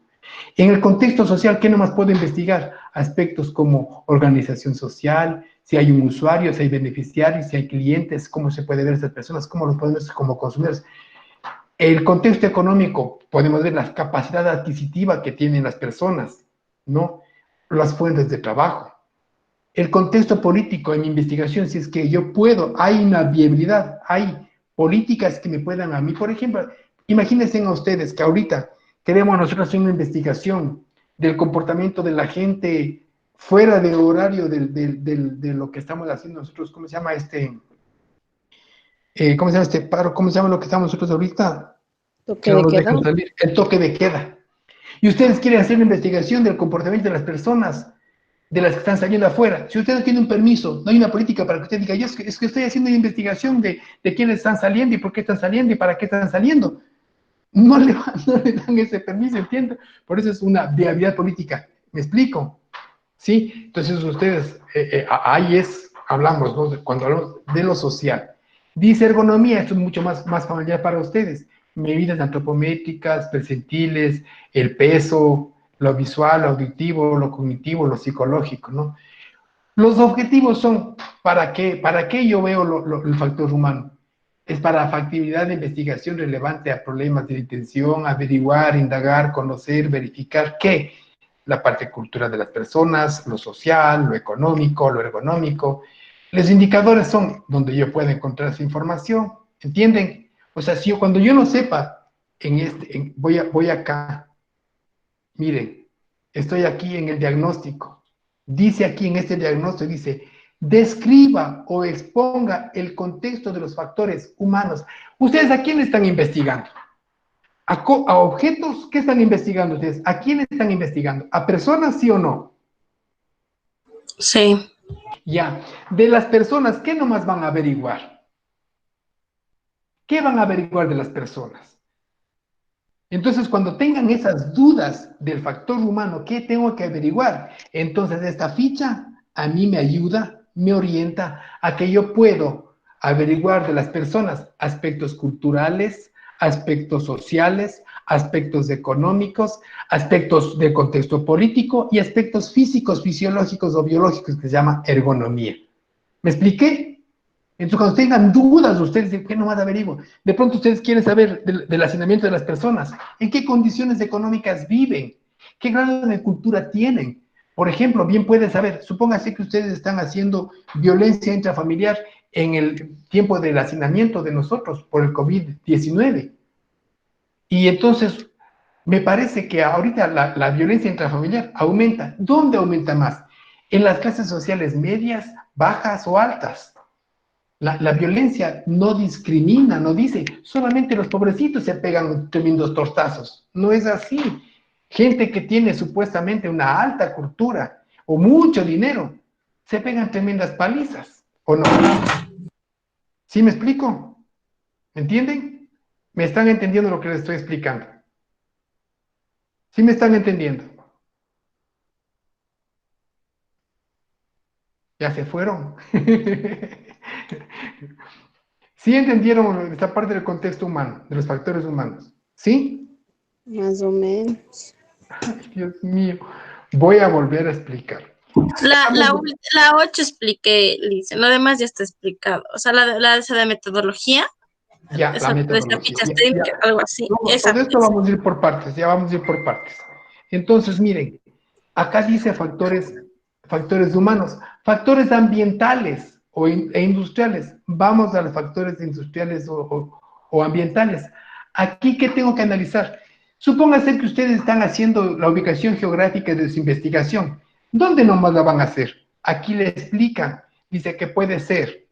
En el contexto social, ¿qué nomás puedo investigar? Aspectos como organización social, si hay un usuario, si hay beneficiarios, si hay clientes, cómo se puede ver esas personas, cómo lo podemos ver como consumidores. El contexto económico, podemos ver la capacidad adquisitiva que tienen las personas, ¿no? Las fuentes de trabajo. El contexto político en mi investigación, si es que yo puedo, hay una viabilidad, hay políticas que me puedan a mí, por ejemplo, imagínense a ustedes que ahorita queremos nosotros hacer una investigación del comportamiento de la gente fuera del horario de lo que estamos haciendo nosotros, ¿cómo se llama cómo se llama este paro? ¿Cómo se llama lo que estamos nosotros ahorita? Que ¿Toque no de nos queda? dejan salir, el toque de queda. Y ustedes quieren hacer una investigación del comportamiento de las personas de las que están saliendo afuera. Si usted no tiene un permiso, no hay una política para que usted diga, yo es que estoy haciendo una investigación de quiénes están saliendo y por qué están saliendo y para qué están saliendo. No le dan ese permiso, ¿entiende? Por eso es una viabilidad política. ¿Me explico? ¿Sí? Entonces ustedes, ahí hablamos, ¿no? Cuando hablamos de lo social. Dice ergonomía, esto es mucho más familiar para ustedes. Medidas antropométricas, percentiles, el peso, lo visual, lo auditivo, lo cognitivo, lo psicológico, ¿no? Los objetivos son, ¿para qué yo veo el factor humano? Es para factibilidad de investigación relevante a problemas de detención, averiguar, indagar, conocer, verificar qué, la parte cultural de las personas, lo social, lo económico, lo ergonómico. Los indicadores son donde yo puedo encontrar esa información, ¿entienden? O sea, si yo, cuando yo no sepa, voy acá, miren, estoy aquí en el diagnóstico. Dice aquí en este diagnóstico, dice, describa o exponga el contexto de los factores humanos. ¿Ustedes a quién están investigando? ¿A objetos? ¿Qué están investigando ustedes? ¿A quién están investigando? ¿A personas, sí o no? Sí. Ya. De las personas, ¿qué nomás van a averiguar? ¿Qué van a averiguar de las personas? Entonces, cuando tengan esas dudas del factor humano, ¿qué tengo que averiguar? Entonces, esta ficha a mí me ayuda, me orienta a que yo puedo averiguar de las personas aspectos culturales, aspectos sociales, aspectos económicos, aspectos del contexto político y aspectos físicos, fisiológicos o biológicos que se llama ergonomía. ¿Me expliqué? Entonces, cuando tengan dudas, ustedes dicen, ¿qué nomás averiguo? De pronto ustedes quieren saber del hacinamiento de las personas, en qué condiciones económicas viven, qué grado de cultura tienen. Por ejemplo, bien pueden saber, supóngase que ustedes están haciendo violencia intrafamiliar en el tiempo del hacinamiento de nosotros por el COVID-19. Y entonces, me parece que ahorita la violencia intrafamiliar aumenta. ¿Dónde aumenta más? En las clases sociales medias, bajas o altas. La violencia no discrimina, no dice, solamente los pobrecitos se pegan tremendos tortazos. No es así. Gente que tiene supuestamente una alta cultura o mucho dinero, se pegan tremendas palizas, ¿o no? ¿Sí me explico? ¿Me entienden? ¿Me están entendiendo lo que les estoy explicando? ¿Sí me están entendiendo? Ya se fueron. ¿Sí entendieron esta parte del contexto humano, de los factores humanos? ¿Sí? Más o menos. Dios mío, voy a volver a explicar. La 8 expliqué, Lice, lo demás ya está explicado. O sea, esa de metodología, Ya, la de esas metodología. fichas Ya. técnicas, algo así. No, Esa todo esto vamos a ir por partes, ya vamos a ir por partes. Entonces, miren, acá dice factores humanos, factores ambientales e industriales. Vamos a los factores industriales o ambientales. Aquí, ¿qué tengo que analizar? Supóngase que ustedes están haciendo la ubicación geográfica de su investigación. ¿Dónde nomás la van a hacer? Aquí le explican. Dice que puede ser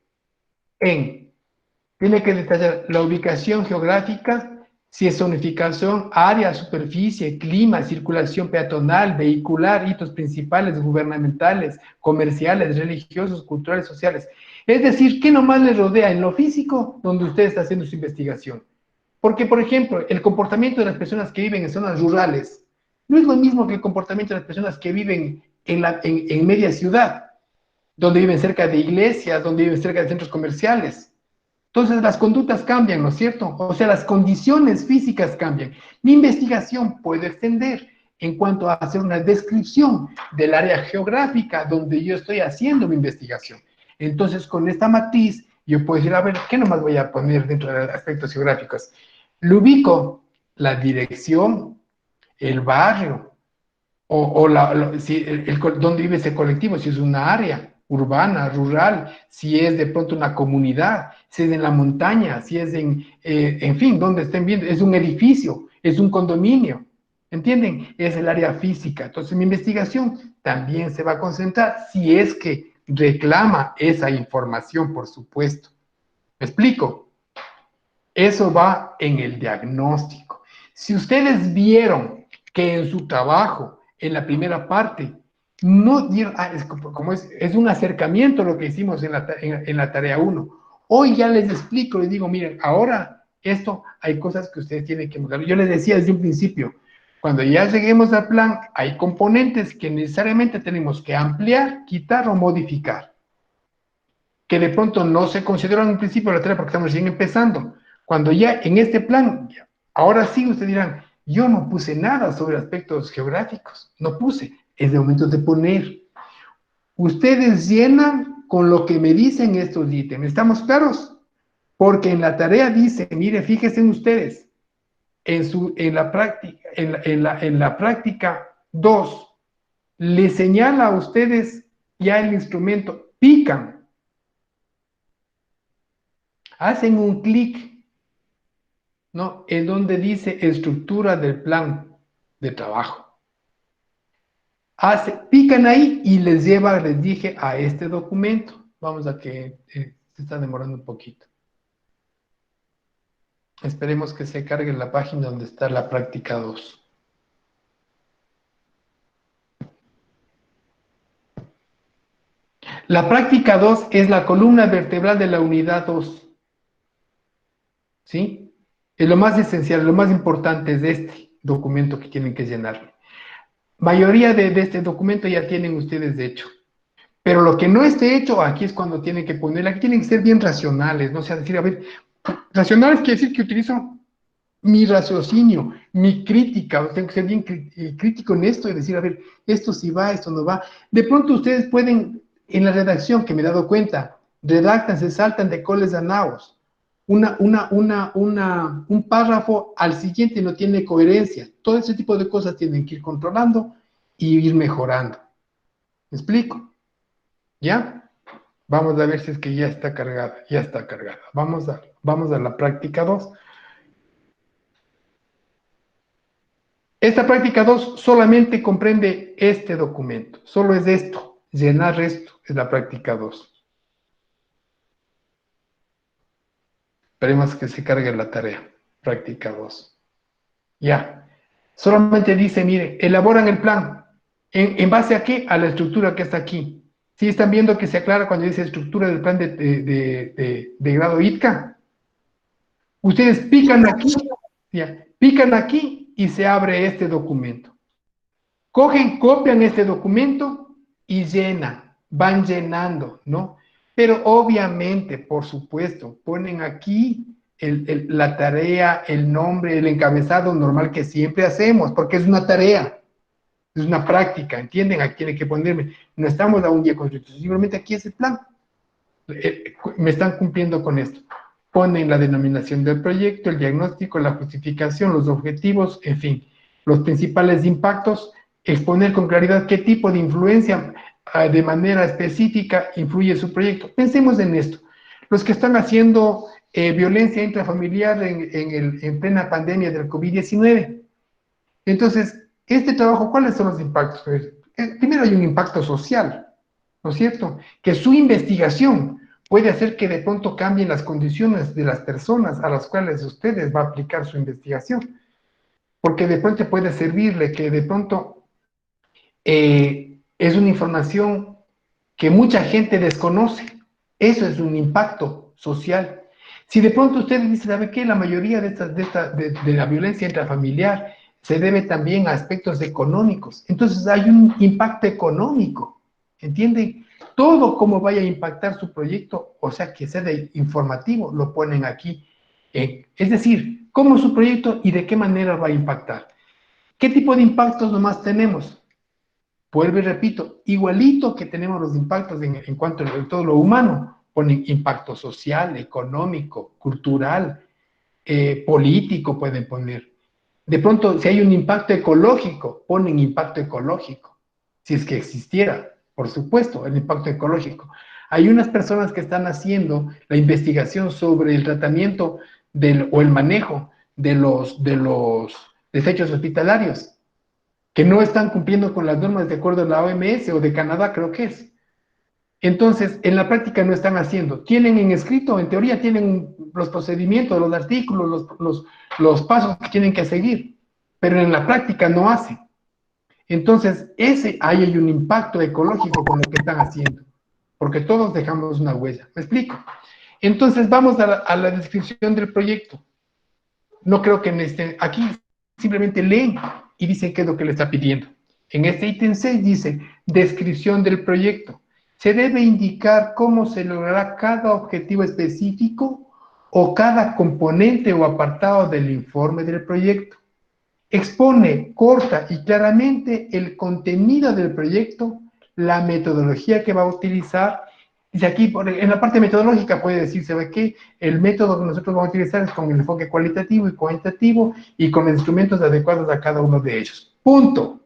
tiene que detallar la ubicación geográfica, si es zonificación, área, superficie, clima, circulación peatonal, vehicular, hitos principales, gubernamentales, comerciales, religiosos, culturales, sociales. Es decir, ¿qué nomás le rodea en lo físico donde usted está haciendo su investigación? Porque, por ejemplo, el comportamiento de las personas que viven en zonas rurales no es lo mismo que el comportamiento de las personas que viven en media ciudad, donde viven cerca de iglesias, donde viven cerca de centros comerciales. Entonces las conductas cambian, ¿no es cierto? O sea, las condiciones físicas cambian. Mi investigación puede extender en cuanto a hacer una descripción del área geográfica donde yo estoy haciendo mi investigación. Entonces, con esta matriz, yo puedo decir, a ver, ¿qué nomás voy a poner dentro de los aspectos geográficos? Lo ubico, la dirección, el barrio, si dónde vive ese colectivo, si es una área urbana, rural, si es de pronto una comunidad, si es en la montaña, si es en fin, donde estén viendo, es un edificio, es un condominio, ¿entienden? Es el área física. Entonces mi investigación también se va a concentrar si es que reclama esa información, por supuesto. ¿Me explico? Eso va en el diagnóstico. Si ustedes vieron que en su trabajo, en la primera parte, no dieron, es un acercamiento lo que hicimos en la tarea 1. Hoy ya les explico, les digo, miren, ahora esto hay cosas que ustedes tienen que mudar. Yo les decía desde un principio, cuando ya lleguemos al plan, hay componentes que necesariamente tenemos que ampliar, quitar o modificar, que de pronto no se consideraron en un principio de la tarea porque estamos recién empezando. Cuando ya en este plan, ahora sí ustedes dirán, yo no puse nada sobre aspectos geográficos, no puse, es de momento de poner. Ustedes llenan con lo que me dicen estos ítems, ¿estamos claros? Porque en la tarea dice, mire, fíjense en ustedes, en la práctica 2, le señala a ustedes ya el instrumento, pican, hacen un clic, ¿no? En donde dice estructura del plan de trabajo. Pican ahí y les lleva, les dije, a este documento. Vamos a que se está demorando un poquito. Esperemos que se cargue la página donde está la práctica 2. La práctica 2 es la columna vertebral de la unidad 2. ¿Sí? Es lo más esencial, lo más importante de este documento que tienen que llenar. Mayoría de este documento ya tienen ustedes de hecho. Pero lo que no esté hecho, aquí es cuando tienen que poner, aquí tienen que ser bien racionales, no o sea, decir, a ver, racionales quiere decir que utilizo mi raciocinio, mi crítica, tengo que ser bien crítico en esto y decir, a ver, esto sí va, esto no va. De pronto ustedes pueden, en la redacción, que me he dado cuenta, redactan, se saltan de coles a naos. Un párrafo al siguiente no tiene coherencia. Todo ese tipo de cosas tienen que ir controlando y ir mejorando. ¿Me explico? ¿Ya? Vamos a ver si es que ya está cargada. Ya está cargada. Vamos a la práctica 2. Esta práctica 2 solamente comprende este documento. Solo es esto. Llenar esto es la práctica 2. Esperemos que se cargue la tarea. Práctica 2. Ya. Solamente dice, mire, elaboran el plan. ¿En base a qué? A la estructura que está aquí. ¿Sí están viendo que se aclara cuando dice estructura del plan de grado ITCA? Ustedes pican aquí, ya, pican aquí y se abre este documento. Cogen, copian este documento y llenan, van llenando, ¿no? Pero obviamente, por supuesto, ponen aquí la tarea, el nombre, el encabezado normal que siempre hacemos, porque es una tarea. Es una práctica, ¿entienden? Aquí tiene que ponerme, no estamos a un día constructivo, simplemente aquí es el plan. Me están cumpliendo con esto. Ponen la denominación del proyecto, el diagnóstico, la justificación, los objetivos, en fin, los principales impactos, exponer con claridad qué tipo de influencia de manera específica influye su proyecto. Pensemos en esto. Los que están haciendo violencia intrafamiliar en plena pandemia del COVID-19. Entonces, este trabajo, ¿cuáles son los impactos? Pues, primero hay un impacto social, ¿no es cierto? Que su investigación puede hacer que de pronto cambien las condiciones de las personas a las cuales ustedes va a aplicar su investigación, porque de pronto puede servirle que de pronto es una información que mucha gente desconoce. Eso es un impacto social. Si de pronto usted dice, ¿sabe qué? La mayoría de la violencia intrafamiliar se debe también a aspectos económicos. Entonces hay un impacto económico, ¿entienden? Todo como vaya a impactar su proyecto, o sea, que sea de informativo, lo ponen aquí. Es decir, cómo es su proyecto y de qué manera va a impactar. ¿Qué tipo de impactos nomás tenemos? Vuelvo y repito, igualito que tenemos los impactos en cuanto a todo lo humano, ponen impacto social, económico, cultural, político pueden poner. De pronto, si hay un impacto ecológico, ponen impacto ecológico, si es que existiera, por supuesto, el impacto ecológico. Hay unas personas que están haciendo la investigación sobre el tratamiento o el manejo de los desechos hospitalarios que no están cumpliendo con las normas de acuerdo a la OMS o de Canadá, creo que es. Entonces, en la práctica no están haciendo. Tienen en escrito, en teoría, tienen los procedimientos, los artículos, los pasos que tienen que seguir, pero en la práctica no hacen. Entonces, ahí hay un impacto ecológico con lo que están haciendo, porque todos dejamos una huella. ¿Me explico? Entonces, vamos a la descripción del proyecto. No creo que aquí simplemente leen y dicen qué es lo que le está pidiendo. En este ítem 6 dice, descripción del proyecto. Se debe indicar cómo se logrará cada objetivo específico o cada componente o apartado del informe del proyecto. Expone corta y claramente el contenido del proyecto, la metodología que va a utilizar. Dice aquí, en la parte metodológica puede decirse que el método que nosotros vamos a utilizar es con el enfoque cualitativo y cuantitativo y con los instrumentos adecuados a cada uno de ellos. Punto.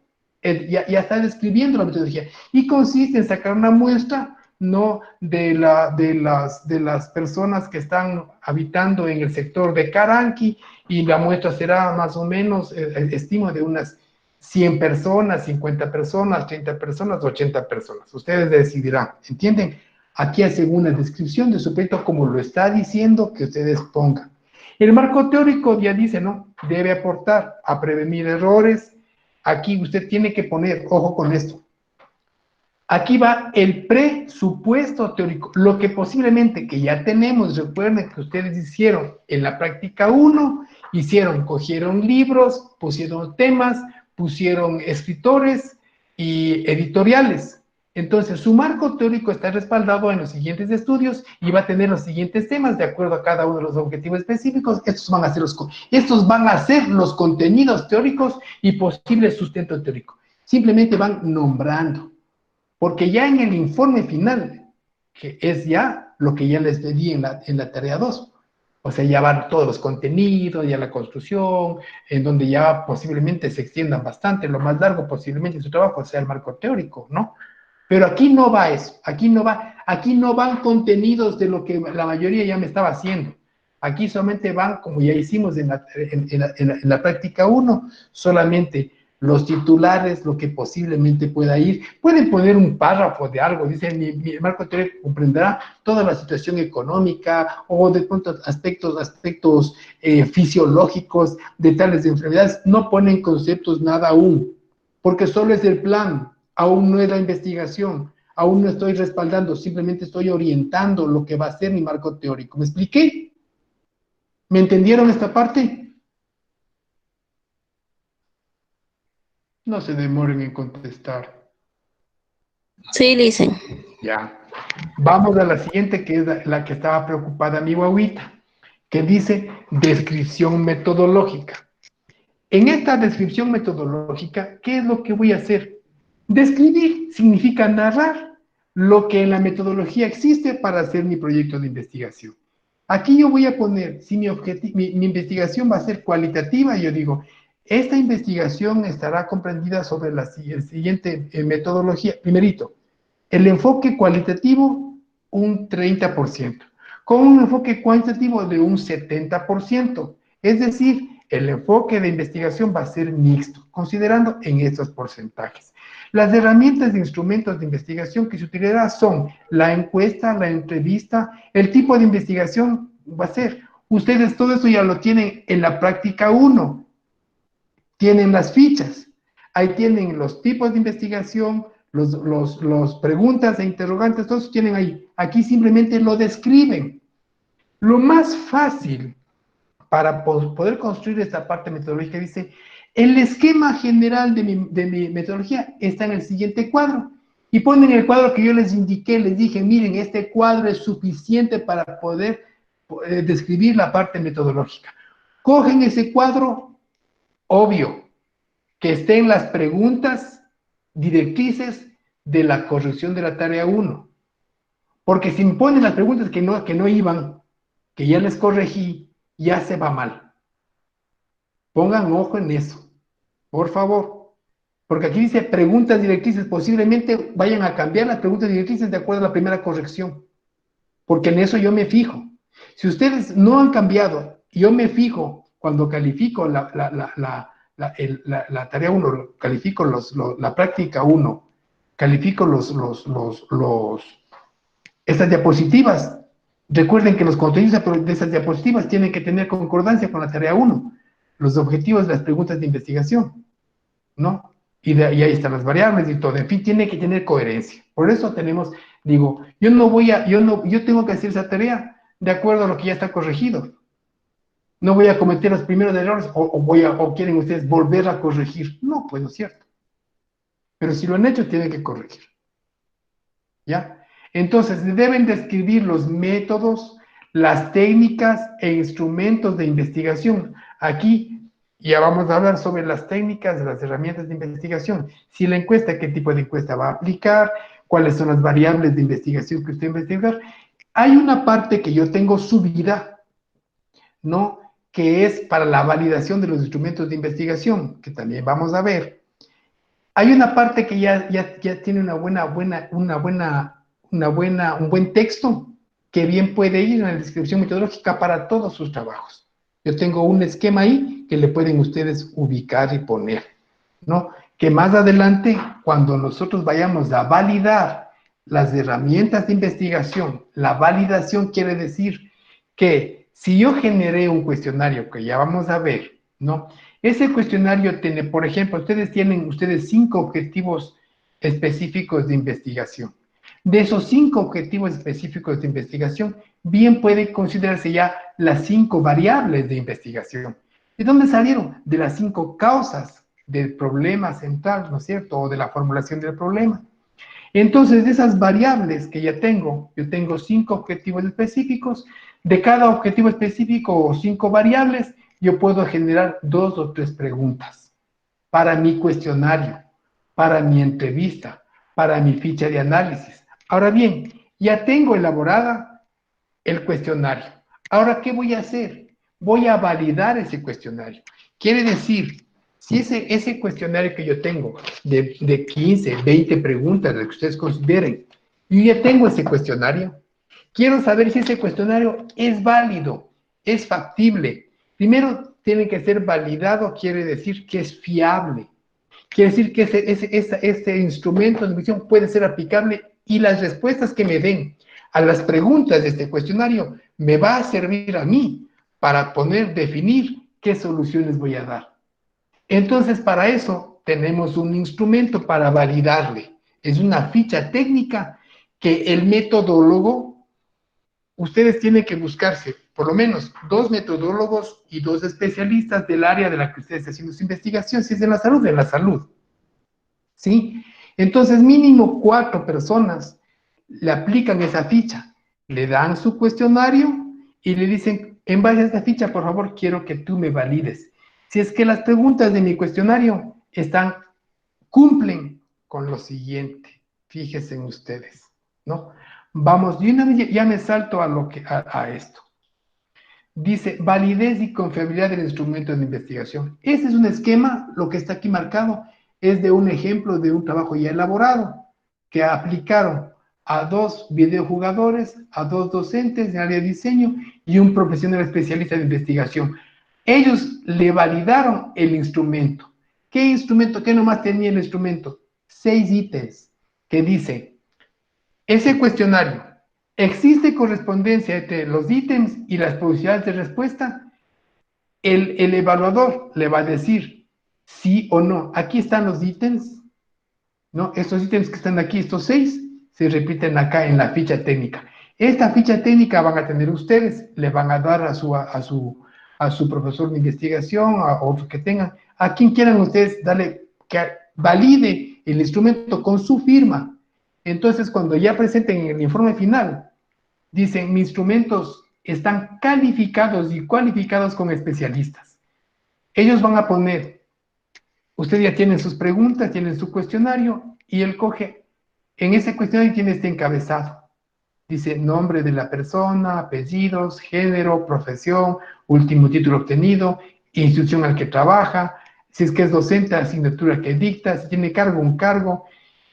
Ya está describiendo la metodología. Y consiste en sacar una muestra, no de las personas que están habitando en el sector de Caranqui, y la muestra será más o menos, estimo, de unas 100 personas, 50 personas, 30 personas, 80 personas. Ustedes decidirán, ¿entienden? Aquí hacen una descripción de su proyecto como lo está diciendo que ustedes pongan. El marco teórico ya dice, ¿no? Debe aportar a prevenir errores. Aquí usted tiene que poner, ojo con esto, aquí va el presupuesto teórico, lo que posiblemente que ya tenemos. Recuerden que ustedes hicieron en la práctica 1, cogieron libros, pusieron temas, pusieron escritores y editoriales. Entonces, su marco teórico está respaldado en los siguientes estudios y va a tener los siguientes temas de acuerdo a cada uno de los objetivos específicos. Estos van a ser los contenidos teóricos y posible sustento teórico. Simplemente van nombrando. Porque ya en el informe final, que es ya lo que ya les pedí en la tarea 2, o sea, ya van todos los contenidos, ya la construcción, en donde ya posiblemente se extiendan bastante, lo más largo posiblemente su trabajo sea el marco teórico, ¿no? Pero aquí no va eso, aquí no van contenidos de lo que la mayoría ya me estaba haciendo. Aquí solamente van, como ya hicimos en la práctica 1, solamente los titulares, lo que posiblemente pueda ir. Pueden poner un párrafo de algo, dice, mi marco teórico comprenderá toda la situación económica o de pronto aspectos fisiológicos de tales enfermedades. No ponen conceptos nada aún, porque solo es el plan, aún no es la investigación, aún no estoy respaldando, simplemente estoy orientando lo que va a ser mi marco teórico. ¿Me expliqué? ¿Me entendieron esta parte? No se demoren en contestar. Sí, dicen. Ya. Vamos a la siguiente, que es la que estaba preocupada mi guaguita, que dice descripción metodológica. En esta descripción metodológica, ¿qué es lo que voy a hacer? Describir significa narrar lo que en la metodología existe para hacer mi proyecto de investigación. Aquí yo voy a poner, si mi investigación va a ser cualitativa, yo digo, esta investigación estará comprendida sobre la siguiente metodología. Primerito, el enfoque cualitativo, un 30%, con un enfoque cuantitativo de un 70%. Es decir, el enfoque de investigación va a ser mixto, considerando en estos porcentajes. Las herramientas de instrumentos de investigación que se utilizarán son la encuesta, la entrevista, el tipo de investigación va a ser. Ustedes todo eso ya lo tienen en la práctica 1. Tienen las fichas. Ahí tienen los tipos de investigación, los preguntas e interrogantes, todos tienen ahí. Aquí simplemente lo describen. Lo más fácil para poder construir esta parte metodológica dice, el esquema general de mi metodología está en el siguiente cuadro. Y ponen el cuadro que yo les indiqué, les dije, miren, este cuadro es suficiente para poder describir la parte metodológica. Cogen ese cuadro, obvio, que estén las preguntas directrices de la corrección de la tarea 1. Porque si me ponen las preguntas que no iban, que ya les corregí, ya se va mal. Pongan ojo en eso, por favor. Porque aquí dice preguntas directrices, posiblemente vayan a cambiar las preguntas directrices de acuerdo a la primera corrección. Porque en eso yo me fijo. Si ustedes no han cambiado, yo me fijo cuando califico la tarea 1, califico la práctica 1, califico estas diapositivas. Recuerden que los contenidos de esas diapositivas tienen que tener concordancia con la tarea 1, los objetivos de las preguntas de investigación, ¿no? Y ahí están las variables y todo. En fin, tiene que tener coherencia. Por eso tenemos, digo, yo tengo que hacer esa tarea de acuerdo a lo que ya está corregido. No voy a cometer los primeros errores o quieren ustedes volver a corregir. No, pues no es cierto. Pero si lo han hecho, tienen que corregir. ¿Ya? Entonces, deben describir los métodos, las técnicas e instrumentos de investigación. Aquí ya vamos a hablar sobre las técnicas, las herramientas de investigación. Si la encuesta, qué tipo de encuesta va a aplicar, cuáles son las variables de investigación que usted va a investigar. Hay una parte que yo tengo subida, ¿no? Que es para la validación de los instrumentos de investigación, que también vamos a ver. Hay una parte que ya tiene un buen texto que bien puede ir en la descripción metodológica para todos sus trabajos. Yo tengo un esquema ahí que le pueden ustedes ubicar y poner, ¿no? Que más adelante, cuando nosotros vayamos a validar las herramientas de investigación, la validación quiere decir que si yo generé un cuestionario que ya vamos a ver, ¿no? Ese cuestionario tiene, por ejemplo, tienen 5 objetivos específicos de investigación. De esos 5 objetivos específicos de investigación, bien puede considerarse ya las 5 variables de investigación. ¿De dónde salieron? De las 5 causas del problema central, ¿no es cierto? O de la formulación del problema. Entonces, de esas variables que ya tengo, yo tengo 5 objetivos específicos. De cada objetivo específico o 5 variables, yo puedo generar 2 o 3 preguntas para mi cuestionario, para mi entrevista, para mi ficha de análisis. Ahora bien, ya tengo elaborada el cuestionario. Ahora, ¿qué voy a hacer? Voy a validar ese cuestionario. Quiere decir, si ese cuestionario que yo tengo de 15, 20 preguntas, lo que ustedes consideren, yo ya tengo ese cuestionario, quiero saber si ese cuestionario es válido, es factible. Primero, tiene que ser validado, quiere decir que es fiable. Quiere decir que ese instrumento de medición puede ser aplicable y las respuestas que me den a las preguntas de este cuestionario me va a servir a mí para poder definir qué soluciones voy a dar. Entonces, para eso tenemos un instrumento para validarle. Es una ficha técnica que el metodólogo, ustedes tienen que buscarse por lo menos 2 metodólogos y 2 especialistas del área de la que ustedes están haciendo su investigación. Si es de la salud, ¿sí? Entonces, mínimo 4 personas le aplican esa ficha, le dan su cuestionario y le dicen, en base a esta ficha, por favor, quiero que tú me valides. Si es que las preguntas de mi cuestionario cumplen con lo siguiente, fíjense en ustedes, ¿no? Vamos, ya me salto a esto. Dice, validez y confiabilidad del instrumento de investigación. Ese es un esquema, lo que está aquí marcado es de un ejemplo de un trabajo ya elaborado, que aplicaron a 2 videojugadores, a 2 docentes de área de diseño y un profesional especialista de investigación. Ellos le validaron el instrumento. ¿Qué instrumento? ¿Qué nomás tenía el instrumento? 6 ítems que dice, ese cuestionario, ¿existe correspondencia entre los ítems y las posibilidades de respuesta? El evaluador le va a decir sí o no. Aquí están los ítems, ¿no? Estos ítems que están aquí, estos 6, se repiten acá en la ficha técnica. Esta ficha técnica van a tener ustedes, le van a dar a su profesor de investigación, a otro que tengan, a quien quieran ustedes darle, que valide el instrumento con su firma. Entonces, cuando ya presenten el informe final, dicen, mis instrumentos están calificados y cualificados con especialistas. Ellos van a poner, ustedes ya tienen sus preguntas, tienen su cuestionario, y él coge, en ese cuestionario tiene este encabezado. Dice nombre de la persona, apellidos, género, profesión, último título obtenido, institución al que trabaja, si es que es docente, asignatura que dicta, si tiene cargo, un cargo,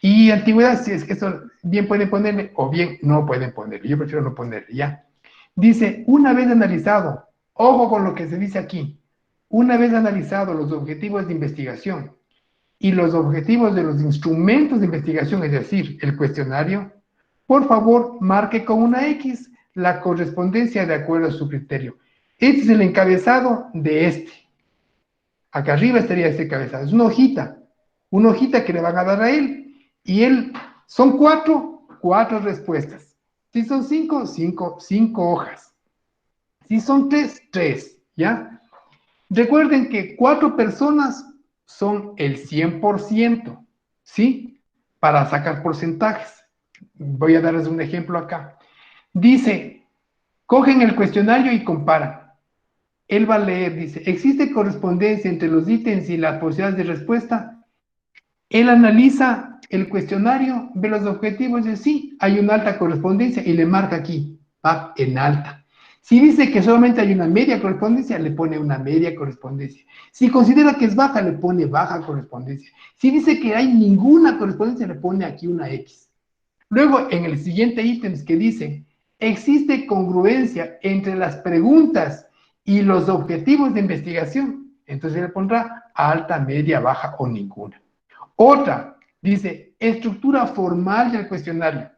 y antigüedad, si es que eso bien pueden ponerle o bien no pueden ponerle. Yo prefiero no ponerle, ¿ya? Dice, una vez analizado, ojo con lo que se dice aquí, una vez analizado los objetivos de investigación y los objetivos de los instrumentos de investigación, es decir, el cuestionario, por favor, marque con una X la correspondencia de acuerdo a su criterio. Este es el encabezado de este. Acá arriba estaría este encabezado. Es una hojita que le van a dar a él. Y él, son cuatro respuestas. Si son cinco hojas. Si son tres, ¿ya? Recuerden que 4 personas son el 100%, ¿sí? Para sacar porcentajes. Voy a darles un ejemplo acá. Dice, cogen el cuestionario y comparan. Él va a leer, dice, ¿existe correspondencia entre los ítems y las posibilidades de respuesta? Él analiza el cuestionario, ve los objetivos y dice, sí, hay una alta correspondencia y le marca aquí, va en alta. Si dice que solamente hay una media correspondencia, le pone una media correspondencia. Si considera que es baja, le pone baja correspondencia. Si dice que hay ninguna correspondencia, le pone aquí una X. Luego, en el siguiente ítem que dice, existe congruencia entre las preguntas y los objetivos de investigación. Entonces le pondrá alta, media, baja o ninguna. Otra, dice, estructura formal del cuestionario.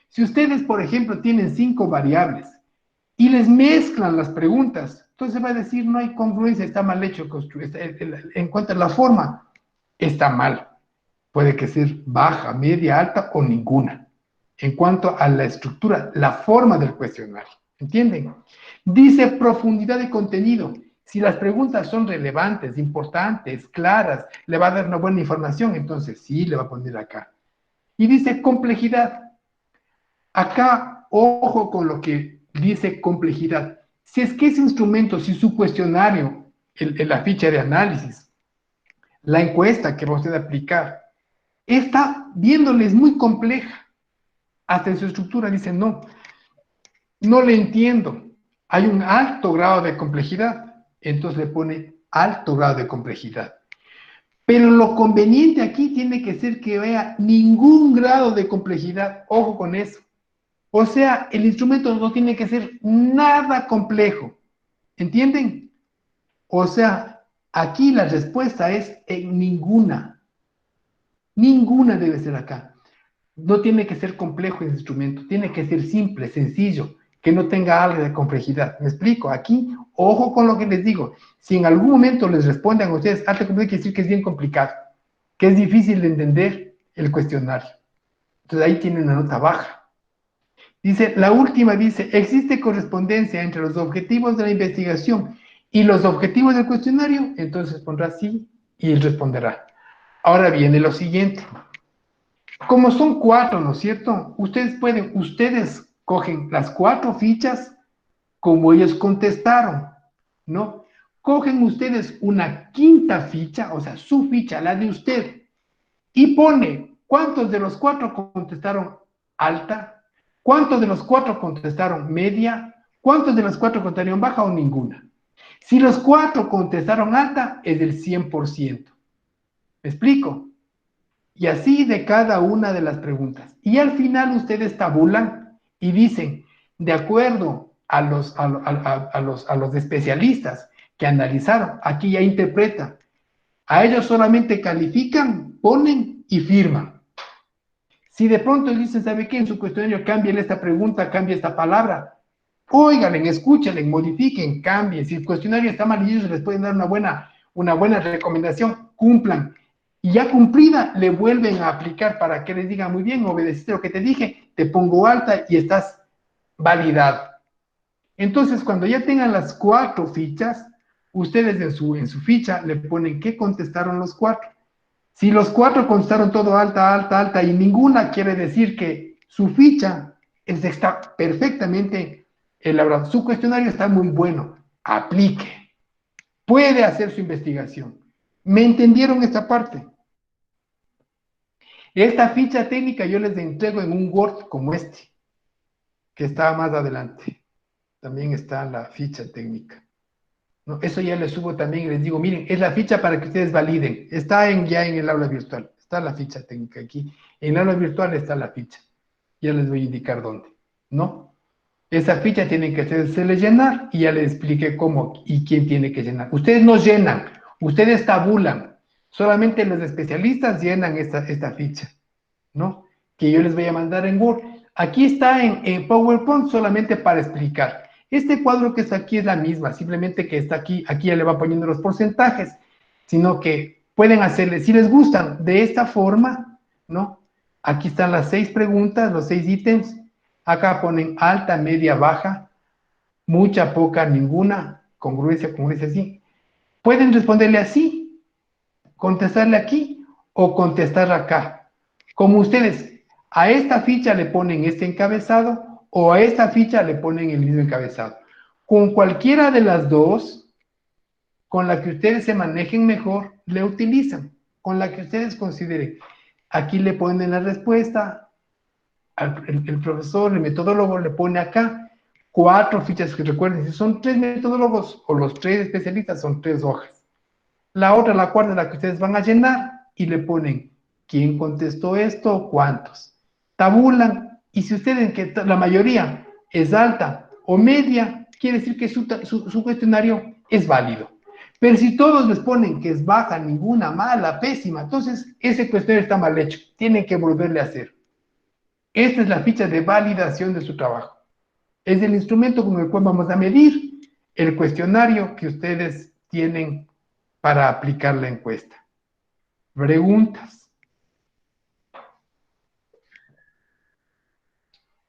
Si ustedes, por ejemplo, tienen 5 variables y les mezclan las preguntas, entonces va a decir, no hay congruencia, está mal hecho, en cuanto a la forma, está mal. Puede que sea baja, media, alta o ninguna. En cuanto a la estructura, la forma del cuestionario. ¿Entienden? Dice profundidad de contenido. Si las preguntas son relevantes, importantes, claras, le va a dar una buena información, entonces sí, le va a poner acá. Y dice complejidad. Acá, ojo con lo que dice complejidad. Si es que ese instrumento, si su cuestionario, la ficha de análisis, la encuesta que va usted a aplicar, está viéndoles muy compleja, hasta en su estructura dice, no le entiendo, hay un alto grado de complejidad, entonces le pone alto grado de complejidad. Pero lo conveniente aquí tiene que ser que vea ningún grado de complejidad, ojo con eso. O sea, el instrumento no tiene que ser nada complejo, ¿entienden? O sea, aquí la respuesta es en ninguna. Ninguna debe ser acá. No tiene que ser complejo el instrumento, tiene que ser simple, sencillo, que no tenga algo de complejidad. ¿Me explico? Aquí, ojo con lo que les digo. Si en algún momento les responden a ustedes, alta complejidad quiere decir que es bien complicado, que es difícil de entender el cuestionario. Entonces ahí tiene una nota baja. Dice, la última dice, ¿existe correspondencia entre los objetivos de la investigación y los objetivos del cuestionario? Entonces pondrá sí y él responderá. Ahora viene lo siguiente. Como son 4, ¿no es cierto? Ustedes cogen las 4 fichas como ellos contestaron, ¿no? cogen ustedes una quinta ficha, o sea, su ficha, la de usted, y pone cuántos de los 4 contestaron alta, cuántos de los 4 contestaron media, cuántos de los 4 contestaron baja o ninguna. Si los 4 contestaron alta, es del 100%. ¿Me explico? Y así de cada una de las preguntas. Y al final ustedes tabulan y dicen, de acuerdo a los especialistas que analizaron, aquí ya interpreta, a ellos solamente califican, ponen y firman. Si de pronto dicen, ¿sabe qué? En su cuestionario cambien esta pregunta, cambie esta palabra, óiganle, escúchenle, modifiquen, cambien. Si el cuestionario está mal y ellos les pueden dar una buena recomendación, cumplan. Y ya cumplida, le vuelven a aplicar para que les digan, muy bien, obedeciste lo que te dije, te pongo alta y estás validado. Entonces, cuando ya tengan las 4 fichas, ustedes en su ficha le ponen qué contestaron los 4. Si los 4 contestaron todo alta, alta, alta y ninguna, quiere decir que su ficha está perfectamente elaborada. Su cuestionario está muy bueno. Aplique. Puede hacer su investigación. ¿Me entendieron esta parte? Esta ficha técnica yo les entrego en un Word como este, que está más adelante. También está la ficha técnica. ¿No? Eso ya les subo también y les digo, miren, es la ficha para que ustedes validen. Está ya en el aula virtual. Está la ficha técnica aquí. En el aula virtual está la ficha. Ya les voy a indicar dónde. ¿No? Esa ficha tienen que hacerse llenar y ya les expliqué cómo y quién tiene que llenar. Ustedes no llenan, ustedes tabulan. Solamente los especialistas llenan esta ficha, ¿no? Que yo les voy a mandar en Word. Aquí está en PowerPoint solamente para explicar. Este cuadro que está aquí es la misma, simplemente que está aquí ya le va poniendo los porcentajes, sino que pueden hacerle, si les gustan, de esta forma, ¿no? Aquí están las 6 preguntas, los 6 ítems. Acá ponen alta, media, baja, mucha, poca, ninguna, congruencia, sí. Pueden responderle así, contestarle aquí o contestar acá. Como ustedes a esta ficha le ponen este encabezado o a esta ficha le ponen el mismo encabezado. Con cualquiera de las dos, con la que ustedes se manejen mejor, le utilizan. Con la que ustedes consideren. Aquí le ponen la respuesta, el profesor, el metodólogo le pone acá 4 fichas que recuerden, si son 3 metodólogos o los 3 especialistas, son 3 hojas. La otra, la cuarta, es la que ustedes van a llenar y le ponen quién contestó esto, cuántos. Tabulan y si ustedes, que la mayoría es alta o media, quiere decir que su cuestionario es válido. Pero si todos les ponen que es baja, ninguna, mala, pésima, entonces ese cuestionario está mal hecho. Tienen que volverle a hacer. Esta es la ficha de validación de su trabajo. Es el instrumento con el cual vamos a medir el cuestionario que ustedes tienen para aplicar la encuesta. Preguntas.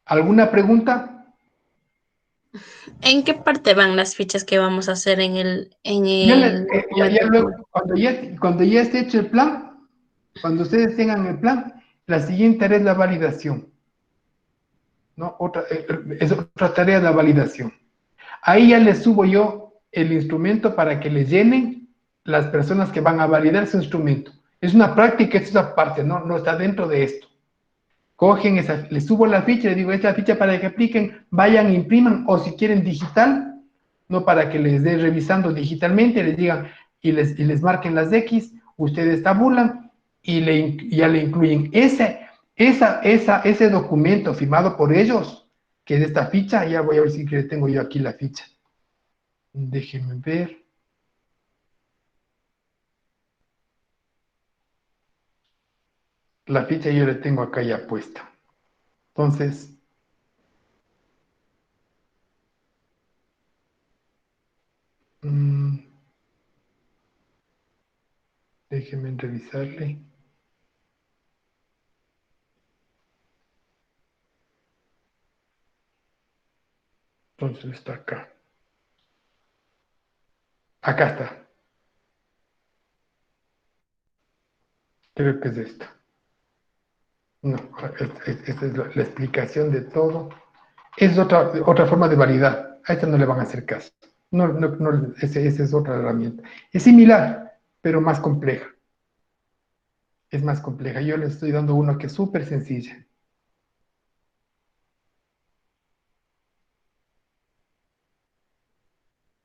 ¿Alguna pregunta? ¿En qué parte van las fichas que vamos a hacer en el Ya documento? luego, cuando ya esté hecho el plan, cuando ustedes tengan el plan, la siguiente tarea es la validación. ¿No? Es otra tarea la validación. Ahí ya les subo yo el instrumento para que les llenen las personas que van a validar ese instrumento. Es una práctica, es esa parte, no está dentro de esto. Cogen esa, les subo la ficha, les digo, esta ficha para que apliquen, vayan, impriman, o si quieren digital, no para que les dé revisando digitalmente, les digan y les marquen las X, ustedes tabulan y ya le incluyen ese documento firmado por ellos, que es esta ficha. Ya voy a ver si tengo yo aquí la ficha. Déjenme ver. La ficha yo la tengo acá ya puesta. Entonces, déjenme revisarle. Entonces está acá. Acá está. Creo que es esto. No, esta es la explicación de todo. Es otra forma de validar. A esta no le van a hacer caso. No, esa es otra herramienta. Es similar, pero más compleja. Es más compleja. Yo les estoy dando una que es súper sencilla.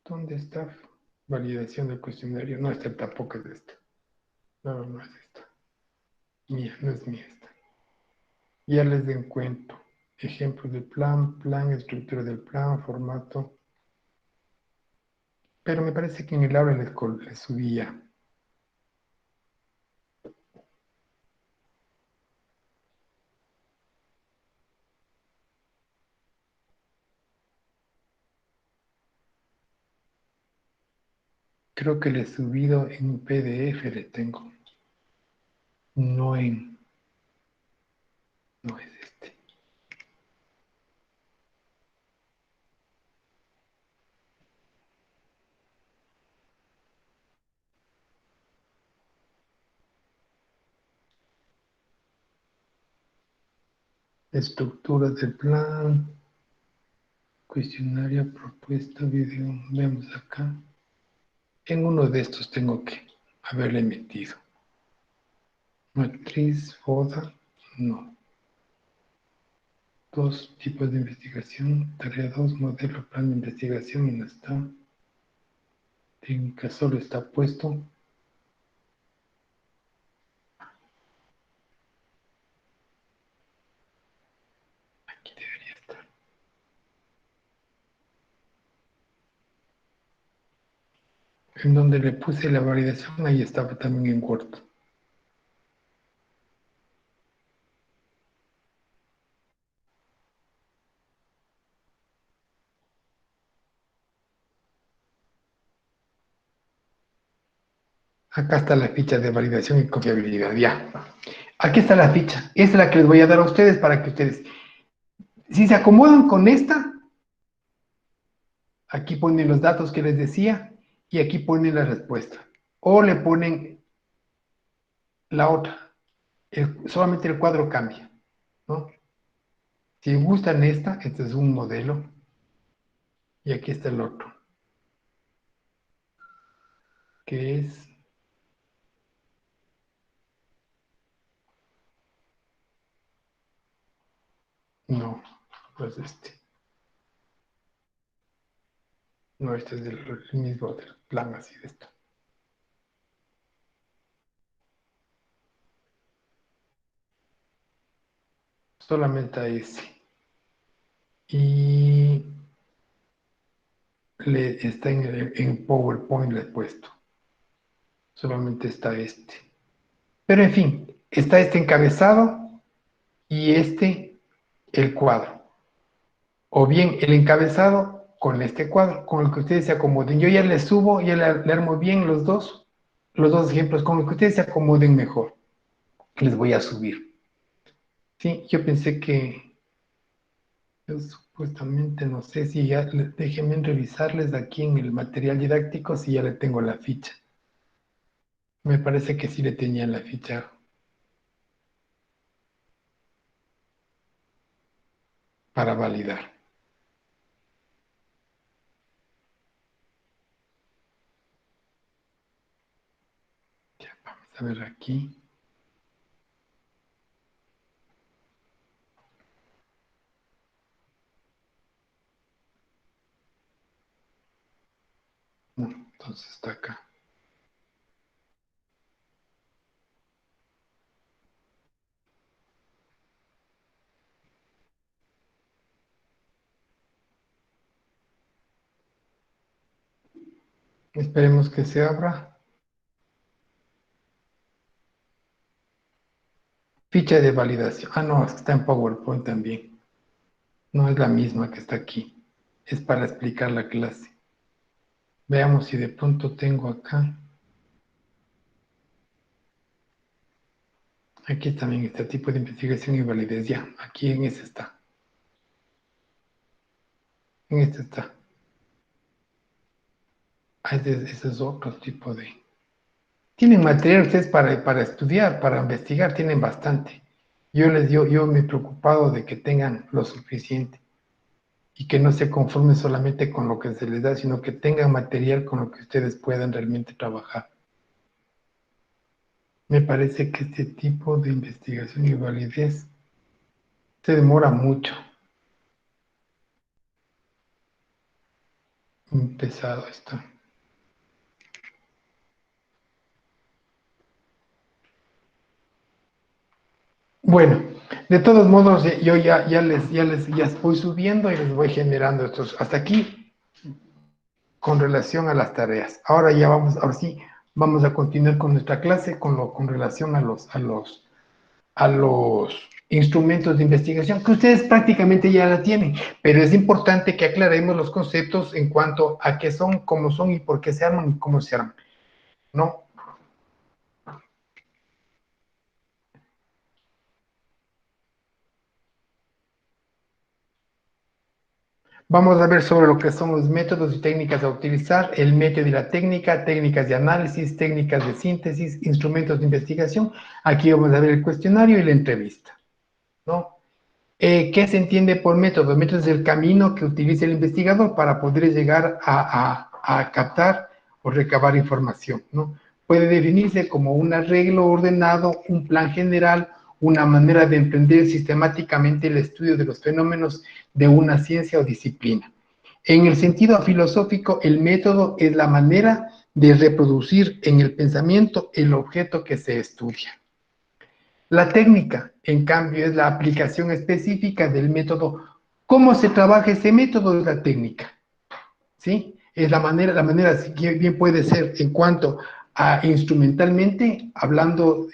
¿Dónde está validación del cuestionario? No, esta tampoco es esta. No es esta. Mía, no es mía esta. Ya les den cuento. Ejemplos del plan, estructura del plan, formato. Pero me parece que en el aula les subía. Creo que le he subido en PDF, le tengo. No en... No es este. Estructuras del plan. Cuestionario, propuesta, video. Vemos acá. En uno de estos tengo que haberle metido. Matriz, FODA, no. Dos tipos de investigación. Tarea 2, modelo, plan de investigación y no está. Técnica solo está puesto. Aquí debería estar. En donde le puse la validación, ahí estaba también en Word. Acá está la ficha de validación y confiabilidad, ya. Aquí está la ficha. Esta es la que les voy a dar a ustedes para que ustedes, si se acomodan con esta, aquí ponen los datos que les decía y aquí ponen la respuesta. O le ponen la otra. Solamente el cuadro cambia, ¿no? Si gustan esta, este es un modelo y aquí está el otro, que es, no, pues este. No, este es del mismo del plan así de esto. Solamente a ese. Y está en PowerPoint le he puesto. Solamente está este. Pero en fin, está este encabezado y este el cuadro. O bien el encabezado con este cuadro, con el que ustedes se acomoden. Yo ya les subo, ya le armo bien los dos ejemplos, con el que ustedes se acomoden mejor. Les voy a subir. Sí, yo pensé que yo supuestamente no sé si ya, déjenme revisarles aquí en el material didáctico si ya le tengo la ficha. Me parece que sí le tenía la ficha para validar. Ya, vamos a ver aquí. No, entonces está acá. Esperemos que se abra. Ficha de validación. Ah, no, es que está en PowerPoint también. No es la misma que está aquí. Es para explicar la clase. Veamos si de pronto tengo acá. Aquí también está tipo de investigación y validez. Ya, aquí en ese está. En este está. Ah, ese es otro tipo de... Tienen material ustedes para estudiar, para investigar, tienen bastante. Yo me he preocupado de que tengan lo suficiente. y que no se conformen solamente con lo que se les da, sino que tengan material con lo que ustedes puedan realmente trabajar. Me parece que este tipo de investigación y validez se demora mucho. Muy pesado esto. Bueno, de todos modos, yo ya voy subiendo y les voy generando estos. Hasta aquí, con relación a las tareas. Ahora sí, vamos a continuar con nuestra clase con relación a los instrumentos de investigación, que ustedes prácticamente ya la tienen, pero es importante que aclaremos los conceptos en cuanto a qué son, cómo son y por qué se arman y cómo se arman, ¿no? Vamos a ver sobre lo que son los métodos y técnicas a utilizar, el método y la técnica, técnicas de análisis, técnicas de síntesis, instrumentos de investigación. Aquí vamos a ver el cuestionario y la entrevista, ¿no? ¿Qué se entiende por método? El método es el camino que utiliza el investigador para poder llegar a captar o recabar información, ¿no? Puede definirse como un arreglo ordenado, un plan general, una manera de emprender sistemáticamente el estudio de los fenómenos de una ciencia o disciplina. En el sentido filosófico, el método es la manera de reproducir en el pensamiento el objeto que se estudia. La técnica, en cambio, es la aplicación específica del método. ¿Cómo se trabaja ese método? Es la técnica, ¿sí? Es la manera bien puede ser en cuanto a instrumentalmente, hablando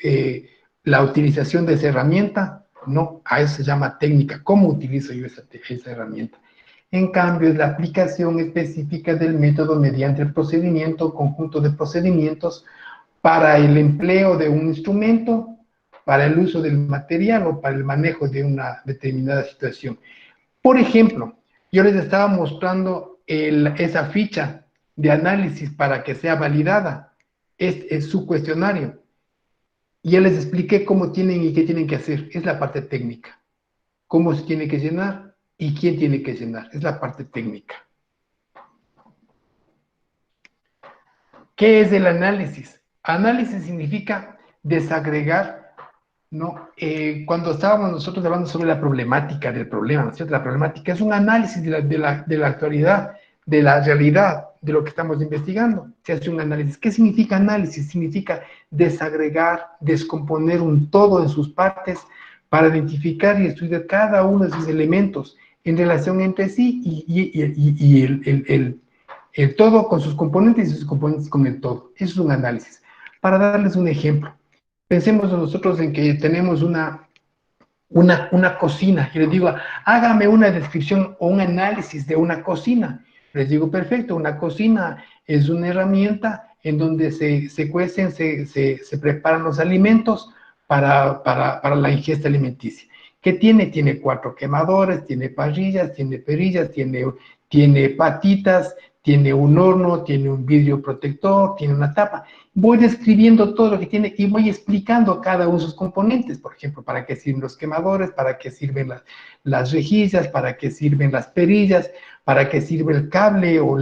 la utilización de esa herramienta, no, a eso se llama técnica. ¿Cómo utilizo yo esa herramienta? En cambio, es la aplicación específica del método mediante el procedimiento, conjunto de procedimientos para el empleo de un instrumento, para el uso del material o para el manejo de una determinada situación. Por ejemplo, yo les estaba mostrando esa ficha de análisis para que sea validada, es su cuestionario. Y ya les expliqué cómo tienen y qué tienen que hacer. Es la parte técnica. Cómo se tiene que llenar y quién tiene que llenar. Es la parte técnica. ¿Qué es el análisis? Análisis significa desagregar, ¿no? Cuando estábamos nosotros hablando sobre la problemática del problema, ¿no es cierto? La problemática es un análisis de la actualidad, de la realidad, de lo que estamos investigando. Se hace un análisis. ¿Qué significa análisis? Significa desagregar, descomponer un todo en sus partes para identificar y estudiar cada uno de sus elementos en relación entre sí y el todo con sus componentes y sus componentes con el todo. Eso es un análisis. Para darles un ejemplo, pensemos nosotros en que tenemos una cocina y les digo, hágame una descripción o un análisis de una cocina. Les digo, perfecto, una cocina es una herramienta en donde se cuecen, se preparan los alimentos para la ingesta alimenticia. ¿Qué tiene? Tiene 4 quemadores, tiene parrillas, tiene perillas, tiene patitas, tiene un horno, tiene un vidrio protector, tiene una tapa. Voy describiendo todo lo que tiene y voy explicando cada uno de sus componentes. Por ejemplo, para qué sirven los quemadores, para qué sirven las rejillas, para qué sirven las perillas, para qué sirve el cable o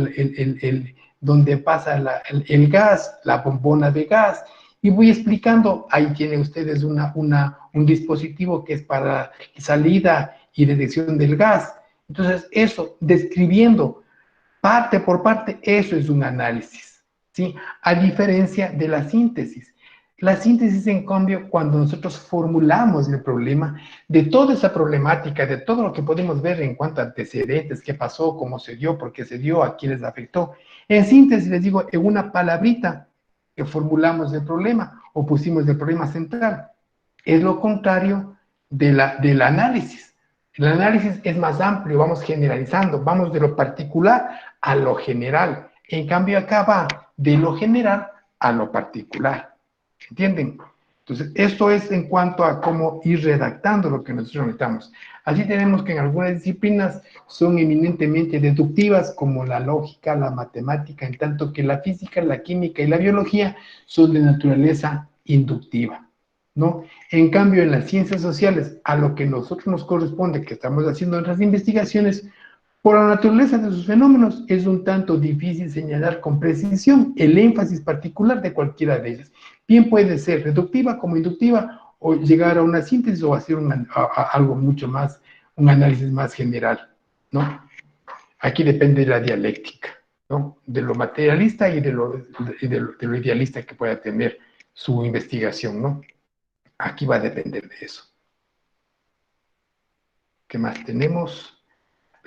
donde pasa el gas, la bombona de gas. Y voy explicando, ahí tienen ustedes un dispositivo que es para salida y detección del gas. Entonces, eso, describiendo parte por parte, eso es un análisis, ¿sí? A diferencia de la síntesis. La síntesis, en cambio, cuando nosotros formulamos el problema, de toda esa problemática, de todo lo que podemos ver en cuanto a antecedentes, qué pasó, cómo se dio, por qué se dio, a quién les afectó, en síntesis les digo, en una palabrita que formulamos el problema o pusimos el problema central. Es lo contrario del análisis. El análisis es más amplio, vamos generalizando, vamos de lo particular a lo general. En cambio, acá va de lo general a lo particular. ¿Entienden? Entonces, esto es en cuanto a cómo ir redactando lo que nosotros necesitamos. Así tenemos que en algunas disciplinas son eminentemente deductivas, como la lógica, la matemática, en tanto que la física, la química y la biología son de naturaleza inductiva, ¿no? En cambio, en las ciencias sociales, a lo que nosotros nos corresponde, que estamos haciendo nuestras investigaciones, Por la naturaleza de sus fenómenos, es un tanto difícil señalar con precisión el énfasis particular de cualquiera de ellas. Bien puede ser reductiva como inductiva, o llegar a una síntesis o hacer algo mucho más, un análisis más general, ¿no? Aquí depende de la dialéctica, ¿no? De lo materialista y de lo idealista que pueda tener su investigación, ¿no? Aquí va a depender de eso. ¿Qué más tenemos?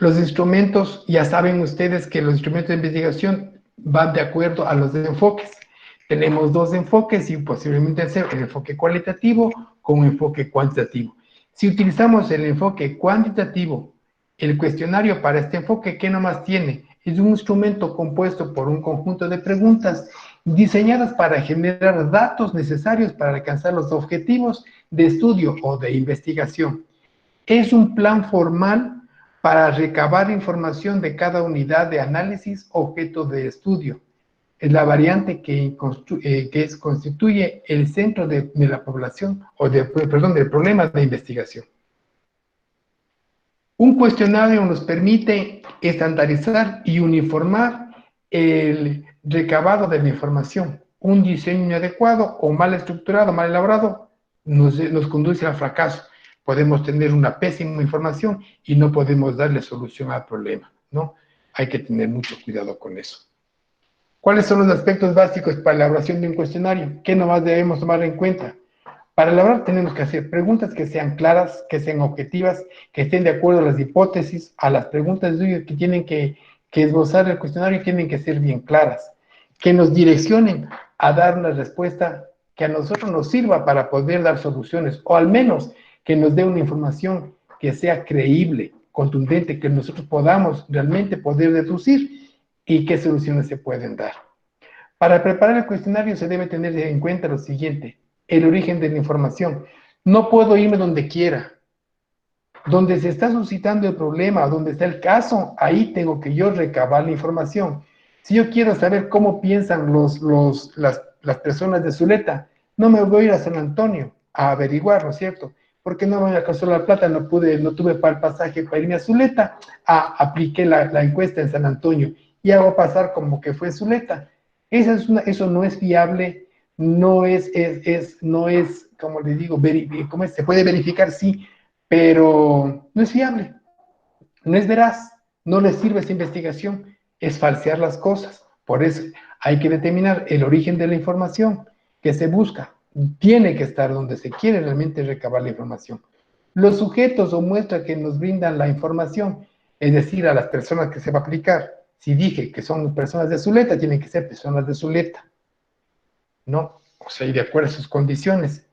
Los instrumentos, ya saben ustedes que los instrumentos de investigación van de acuerdo a los enfoques. Tenemos dos enfoques y posiblemente el enfoque cualitativo con un enfoque cuantitativo. Si utilizamos el enfoque cuantitativo, el cuestionario para este enfoque, ¿qué nomás tiene? Es un instrumento compuesto por un conjunto de preguntas diseñadas para generar datos necesarios para alcanzar los objetivos de estudio o de investigación. Es un plan formal para recabar información de cada unidad de análisis objeto de estudio. Es la variante que constituye el centro de la población, del problema de investigación. Un cuestionario nos permite estandarizar y uniformar el recabado de la información. Un diseño inadecuado o mal estructurado, mal elaborado, nos conduce al fracaso. Podemos tener una pésima información y no podemos darle solución al problema, ¿no? Hay que tener mucho cuidado con eso. ¿Cuáles son los aspectos básicos para la elaboración de un cuestionario? ¿Qué nomás debemos tomar en cuenta? Para elaborar tenemos que hacer preguntas que sean claras, que sean objetivas, que estén de acuerdo a las hipótesis, a las preguntas que tienen que esbozar el cuestionario, tienen que ser bien claras, que nos direccionen a dar una respuesta que a nosotros nos sirva para poder dar soluciones, o al menos que nos dé una información que sea creíble, contundente, que nosotros podamos realmente poder deducir y qué soluciones se pueden dar. Para preparar el cuestionario se debe tener en cuenta lo siguiente: el origen de la información. No puedo irme donde quiera. Donde se está suscitando el problema, donde está el caso, ahí tengo que yo recabar la información. Si yo quiero saber cómo piensan las personas de Zuleta, no me voy a ir a San Antonio a averiguar, ¿no es cierto? Porque no me alcanzó la plata, no tuve para el pasaje para irme a Zuleta, apliqué la encuesta en San Antonio y hago pasar como que fue Zuleta. Eso no es viable, no es, como le digo, se puede verificar, sí, pero no es fiable, no es veraz, no le sirve esa investigación, es falsear las cosas. Por eso hay que determinar el origen de la información que se busca. Tiene que estar donde se quiere realmente recabar la información. Los sujetos o muestras que nos brindan la información, es decir, a las personas que se va a aplicar. Si dije que son personas de Zuleta, tienen que ser personas de Zuleta, ¿no? O sea, y de acuerdo a sus condiciones.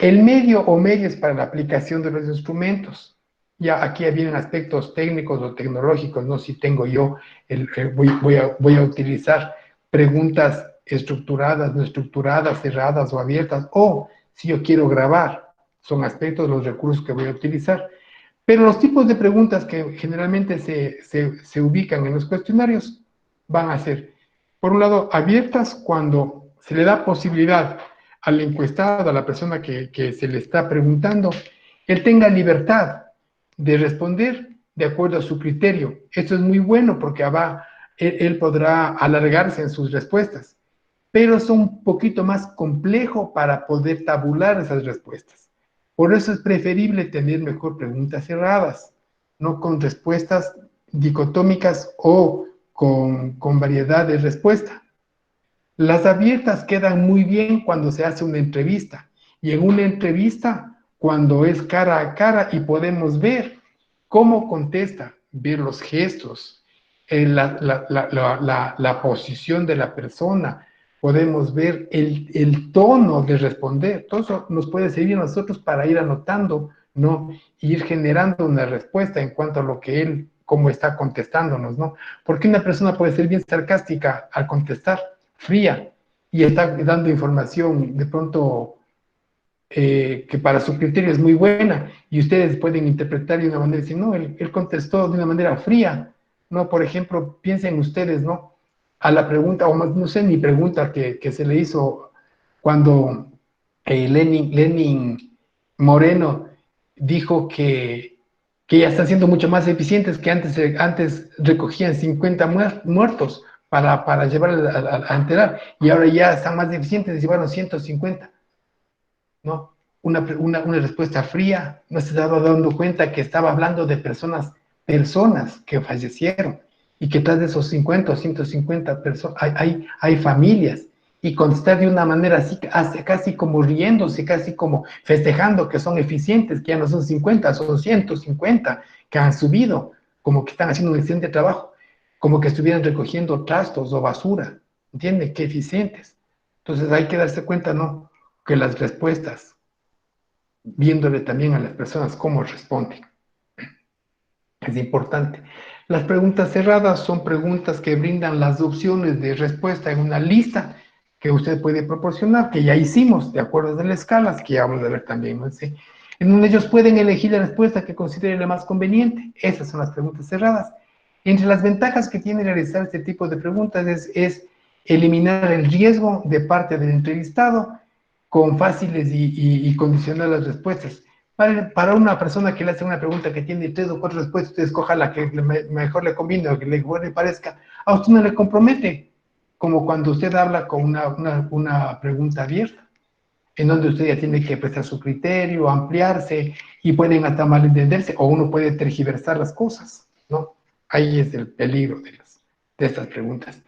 El medio o medios para la aplicación de los instrumentos. Ya aquí vienen aspectos técnicos o tecnológicos, ¿no? Si tengo yo, voy a utilizar preguntas estructuradas, no estructuradas, cerradas o abiertas, o si yo quiero grabar, son aspectos de los recursos que voy a utilizar. Pero los tipos de preguntas que generalmente se ubican en los cuestionarios van a ser, por un lado, abiertas cuando se le da posibilidad al encuestado, a la persona que se le está preguntando, él tenga libertad de responder de acuerdo a su criterio. Esto es muy bueno porque él podrá alargarse en sus respuestas, pero es un poquito más complejo para poder tabular esas respuestas. Por eso es preferible tener mejor preguntas cerradas, no con respuestas dicotómicas o con variedad de respuesta. Las abiertas quedan muy bien cuando se hace una entrevista, y en una entrevista cuando es cara a cara y podemos ver cómo contesta, ver los gestos, la posición de la persona, podemos ver el tono de responder. Todo eso nos puede servir a nosotros para ir anotando, ¿no? Ir generando una respuesta en cuanto a lo que él, cómo está contestándonos, ¿no? Porque una persona puede ser bien sarcástica al contestar, fría, y está dando información de pronto que para su criterio es muy buena, y ustedes pueden interpretar de una manera y decir, no, él contestó de una manera fría, ¿no? Por ejemplo, piensen ustedes, ¿no? A la pregunta, o no sé, mi pregunta que se le hizo cuando Lenin Moreno dijo que que ya están siendo mucho más eficientes, que antes recogían 50 muertos para llevar a enterar, y ahora ya están más eficientes, llevaron 150, ¿no? Una respuesta fría, no se estaba dando cuenta que estaba hablando de personas que fallecieron, y que tras de esos 50 o 150 personas hay familias, y contestar de una manera así, casi como riéndose, casi como festejando que son eficientes, que ya no son 50, son 150 que han subido, como que están haciendo un excelente trabajo, como que estuvieran recogiendo trastos o basura, ¿entienden? Qué eficientes. Entonces hay que darse cuenta, ¿no? Que las respuestas, viéndole también a las personas cómo responden, es importante. Las preguntas cerradas son preguntas que brindan las opciones de respuesta en una lista que usted puede proporcionar, que ya hicimos, de acuerdo a las escalas, que ya vamos a ver también, ¿no? Sí. En donde ellos pueden elegir la respuesta que consideren la más conveniente. Esas son las preguntas cerradas. Entre las ventajas que tiene realizar este tipo de preguntas es eliminar el riesgo de parte del entrevistado con fáciles y condicionadas respuestas. Para una persona que le hace una pregunta que tiene 3 o 4 respuestas, usted escoja la que mejor le conviene o que mejor le parezca, a usted no le compromete, como cuando usted habla con una pregunta abierta, en donde usted ya tiene que prestar su criterio, ampliarse, y pueden hasta malentenderse, o uno puede tergiversar las cosas, ¿no? Ahí es el peligro de estas preguntas.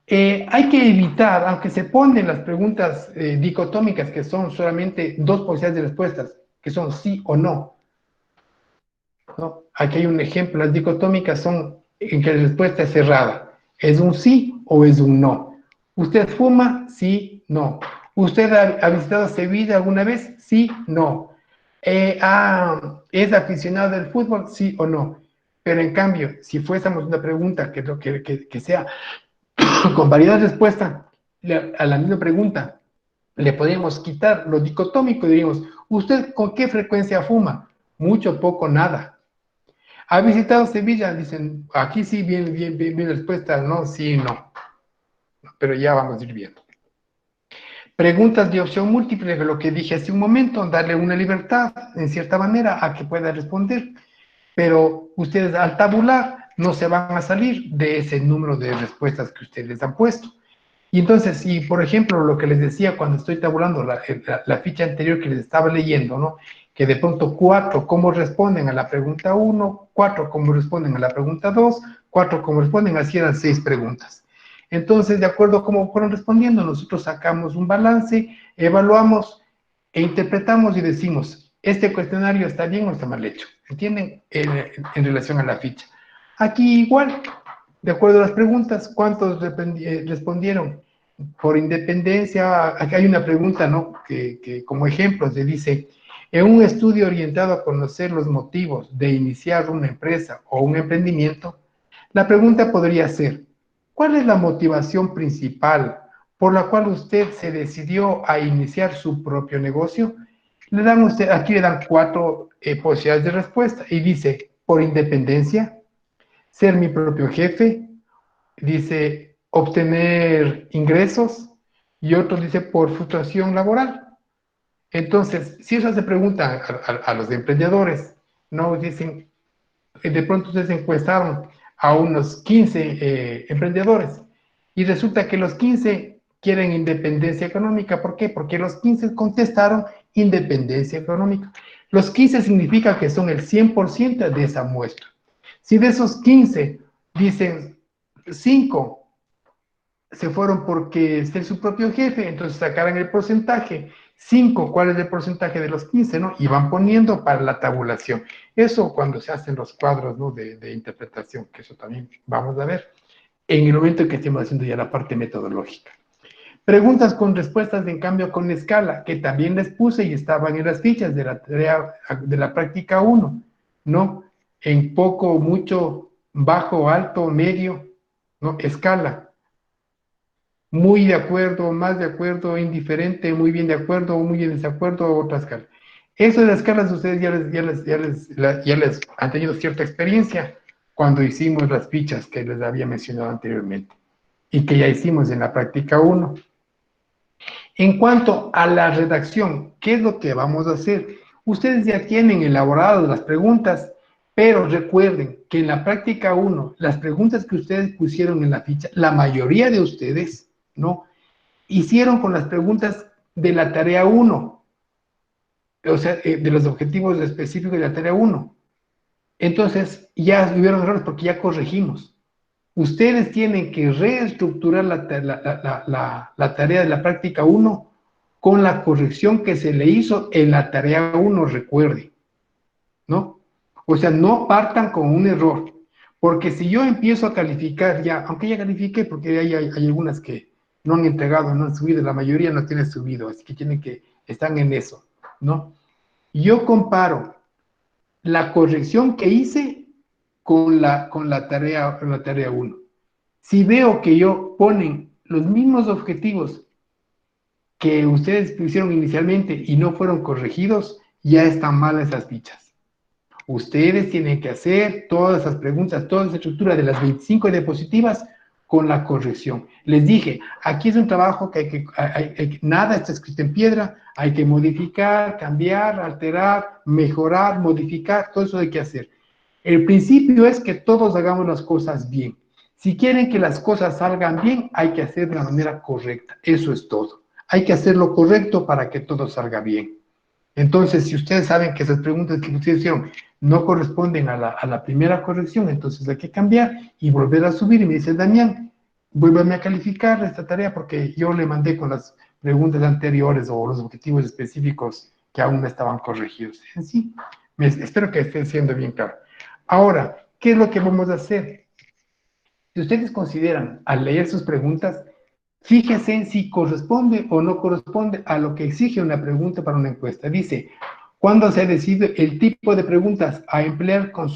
Hay que evitar, aunque se ponen las preguntas dicotómicas, que son solamente dos posibilidades de respuestas, que son sí o no, ¿no? Aquí hay un ejemplo, las dicotómicas son en que la respuesta es cerrada, es un sí o es un no. ¿Usted fuma? Sí, no. ¿Usted ha visitado Sevilla alguna vez? Sí, no. ¿Es aficionado del fútbol? Sí o no. Pero en cambio, si fuésemos una pregunta que sea con variedad de respuesta a la misma pregunta, le podríamos quitar lo dicotómico y diríamos, ¿usted con qué frecuencia fuma? Mucho, poco, nada. ¿Ha visitado Sevilla? Dicen, aquí sí, bien respuesta, no, sí, no. Pero ya vamos a ir viendo. Preguntas de opción múltiple, lo que dije hace un momento, darle una libertad, en cierta manera, a que pueda responder. Pero ustedes al tabular no se van a salir de ese número de respuestas que ustedes les han puesto. Y entonces, si por ejemplo lo que les decía cuando estoy tabulando la ficha anterior que les estaba leyendo, ¿no? Que de pronto 4 cómo responden a la pregunta 1, 4 cómo responden a la pregunta 2, 4 cómo responden, así eran 6 preguntas. Entonces, de acuerdo a cómo fueron respondiendo, nosotros sacamos un balance, evaluamos e interpretamos y decimos, ¿este cuestionario está bien o está mal hecho? ¿Entienden? En relación a la ficha. Aquí igual, de acuerdo a las preguntas, ¿cuántos respondieron por independencia? Aquí hay una pregunta, ¿no? Que como ejemplo se dice, en un estudio orientado a conocer los motivos de iniciar una empresa o un emprendimiento, la pregunta podría ser, ¿cuál es la motivación principal por la cual usted se decidió a iniciar su propio negocio? Aquí le dan 4 posibilidades de respuesta y dice, por independencia, ser mi propio jefe, dice obtener ingresos, y otro dice por frustración laboral. Entonces, si eso se pregunta a los emprendedores, no dicen, de pronto ustedes encuestaron a unos 15 emprendedores, y resulta que los 15 quieren independencia económica. ¿Por qué? Porque los 15 contestaron independencia económica. Los 15 significa que son el 100% de esa muestra. Si de esos 15 dicen 5 se fueron porque es su propio jefe, entonces sacarán el porcentaje. 5, ¿cuál es el porcentaje de los 15? ¿No? Y van poniendo para la tabulación. Eso cuando se hacen los cuadros, ¿no? de interpretación, que eso también vamos a ver en el momento en que estemos haciendo ya la parte metodológica. Preguntas con respuestas, en cambio, con escala, que también les puse y estaban en las fichas de la tarea de la práctica 1, ¿no? En poco, mucho, bajo, alto, medio, ¿no? Escala. Muy de acuerdo, más de acuerdo, indiferente, muy bien de acuerdo, muy en desacuerdo, otra escala. Eso de las escalas ustedes ya les han tenido cierta experiencia cuando hicimos las fichas que les había mencionado anteriormente y que ya hicimos en la práctica 1. En cuanto a la redacción, ¿qué es lo que vamos a hacer? Ustedes ya tienen elaboradas las preguntas, Pero recuerden que en la práctica 1, las preguntas que ustedes pusieron en la ficha, la mayoría de ustedes, ¿no? Hicieron con las preguntas de la tarea 1, o sea, de los objetivos específicos de la tarea 1. Entonces, ya hubieron errores porque ya corregimos. Ustedes tienen que reestructurar la tarea de la práctica 1 con la corrección que se le hizo en la tarea 1, recuerde, ¿no? O sea, no partan con un error, porque si yo empiezo a calificar ya, aunque ya califiqué, porque hay algunas que no han entregado, no han subido, la mayoría no tiene subido, así que están en eso, ¿no? Yo comparo la corrección que hice con la tarea 1. Si veo que yo ponen los mismos objetivos que ustedes pusieron inicialmente y no fueron corregidos, ya están mal esas fichas. Ustedes tienen que hacer todas esas preguntas, toda esa estructura de las 25 diapositivas con la corrección. Les dije, aquí es un trabajo que nada está escrito en piedra, hay que modificar, cambiar, alterar, mejorar, modificar, todo eso hay que hacer. El principio es que todos hagamos las cosas bien. Si quieren que las cosas salgan bien, hay que hacer de la manera correcta. Eso es todo. Hay que hacer lo correcto para que todo salga bien. Entonces, si ustedes saben que esas preguntas que ustedes hicieron no corresponden a la primera corrección, entonces hay que cambiar y volver a subir. Y me dice, Damián, vuélvame a calificar esta tarea porque yo le mandé con las preguntas anteriores o los objetivos específicos que aún no estaban corregidos. En sí, espero que esté siendo bien claro. Ahora, ¿qué es lo que vamos a hacer? Si ustedes consideran, al leer sus preguntas, fíjense en si corresponde o no corresponde a lo que exige una pregunta para una encuesta. Dice, ¿cuándo se decide el tipo de preguntas a emplear con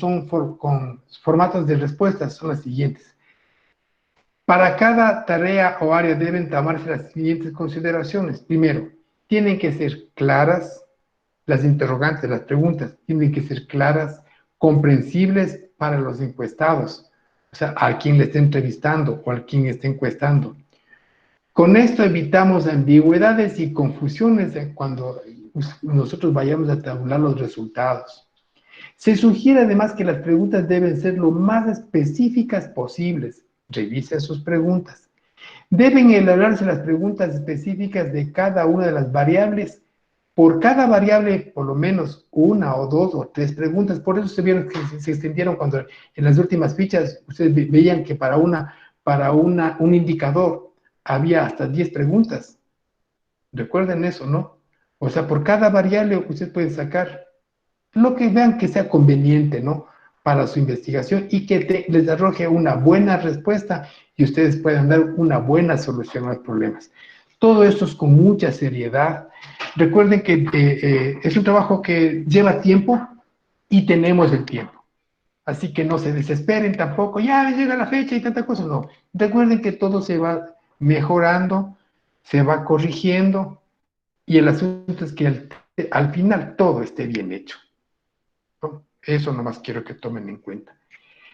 formatos de respuestas? Son las siguientes. Para cada tarea o área deben tomarse las siguientes consideraciones. Primero, tienen que ser claras las interrogantes, las preguntas, tienen que ser claras, comprensibles para los encuestados, o sea, a quien le esté entrevistando o a quien esté encuestando. Con esto evitamos ambigüedades y confusiones cuando nosotros vayamos a tabular los resultados. Se sugiere además que las preguntas deben ser lo más específicas posibles. Revise sus preguntas. Deben elaborarse las preguntas específicas de cada una de las variables. Por cada variable, por lo menos una o dos o tres preguntas. Por eso se vieron que se extendieron cuando en las últimas fichas ustedes veían que para un indicador había hasta 10 preguntas. Recuerden eso, ¿no? O sea, por cada variable ustedes pueden sacar lo que vean que sea conveniente, ¿no? Para su investigación y que les arroje una buena respuesta y ustedes puedan dar una buena solución a los problemas. Todo esto es con mucha seriedad. Recuerden que es un trabajo que lleva tiempo y tenemos el tiempo. Así que no se desesperen tampoco, ya llega la fecha y tanta cosa, no. Recuerden que todo se va mejorando, se va corrigiendo y el asunto es que al final todo esté bien hecho, ¿no? Eso nomás quiero que tomen en cuenta.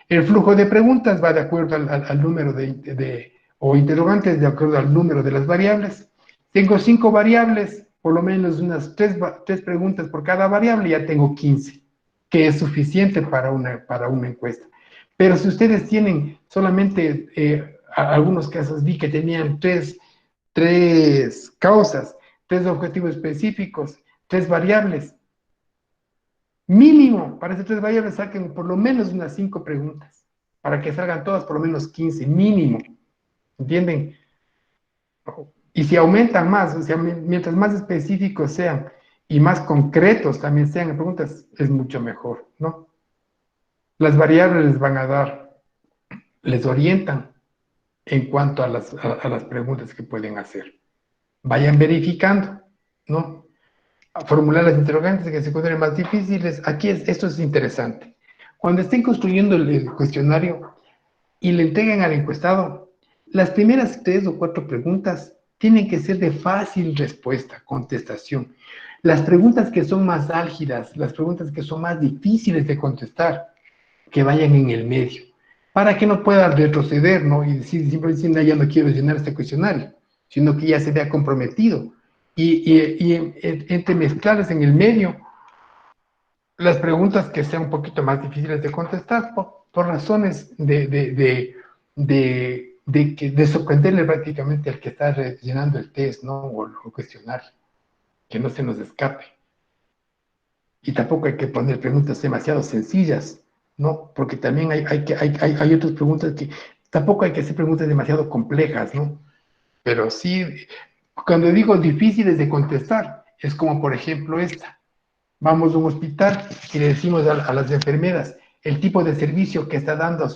El flujo de preguntas va de acuerdo al número o interrogantes de acuerdo al número de las variables. Tengo 5 variables, por lo menos unas 3 preguntas por cada variable, ya tengo 15, que es suficiente para una encuesta. Pero si ustedes tienen solamente, algunos casos vi que tenían tres causas, 3 objetivos específicos, 3 variables, mínimo, para esas 3 variables saquen por lo menos unas 5 preguntas, para que salgan todas por lo menos 15, mínimo, ¿entienden? Y si aumentan más, o sea, mientras más específicos sean y más concretos también sean las preguntas, es mucho mejor, ¿no? Las variables les van a dar, les orientan en cuanto a las preguntas que pueden hacer. Vayan verificando, ¿no? A formular las interrogantes que se encuentren más difíciles. Esto es interesante. Cuando estén construyendo el cuestionario y le entreguen al encuestado, las primeras 3 o 4 preguntas tienen que ser de fácil respuesta, contestación. Las preguntas que son más álgidas, las preguntas que son más difíciles de contestar, que vayan en el medio, para que no pueda retroceder, ¿no? Y decir, simplemente, ya no quiero llenar este cuestionario, sino que ya se vea comprometido. Y entre mezclarlas en el medio, las preguntas que sean un poquito más difíciles de contestar por razones de sorprenderle prácticamente al que está rellenando el test, ¿no? O el cuestionario, que no se nos escape. Y tampoco hay que poner preguntas demasiado sencillas, ¿no? Porque también hay otras preguntas que tampoco hay que hacer preguntas demasiado complejas, ¿no? Pero sí, cuando digo difíciles de contestar, es como por ejemplo esta. Vamos a un hospital y le decimos a las enfermeras el tipo de servicio que está dando a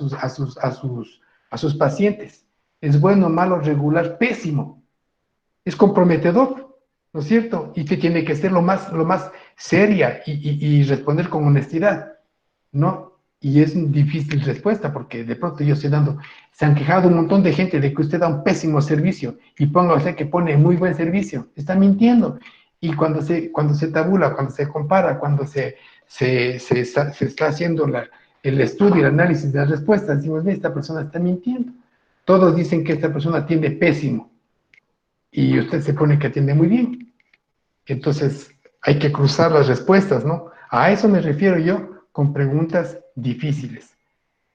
sus pacientes. ¿Es bueno, malo, regular, pésimo? Es comprometedor, ¿no es cierto? Y que tiene que ser lo más seria y responder con honestidad, ¿no? Y es una difícil respuesta porque de pronto yo estoy dando, se han quejado un montón de gente de que usted da un pésimo servicio y ponga usted que pone muy buen servicio, está mintiendo. Y cuando se tabula, cuando se compara, cuando se está haciendo el estudio, el análisis de las respuestas, decimos, esta persona está mintiendo. Todos dicen que esta persona atiende pésimo y usted se pone que atiende muy bien. Entonces, hay que cruzar las respuestas, ¿no? A eso me refiero yo con preguntas difíciles.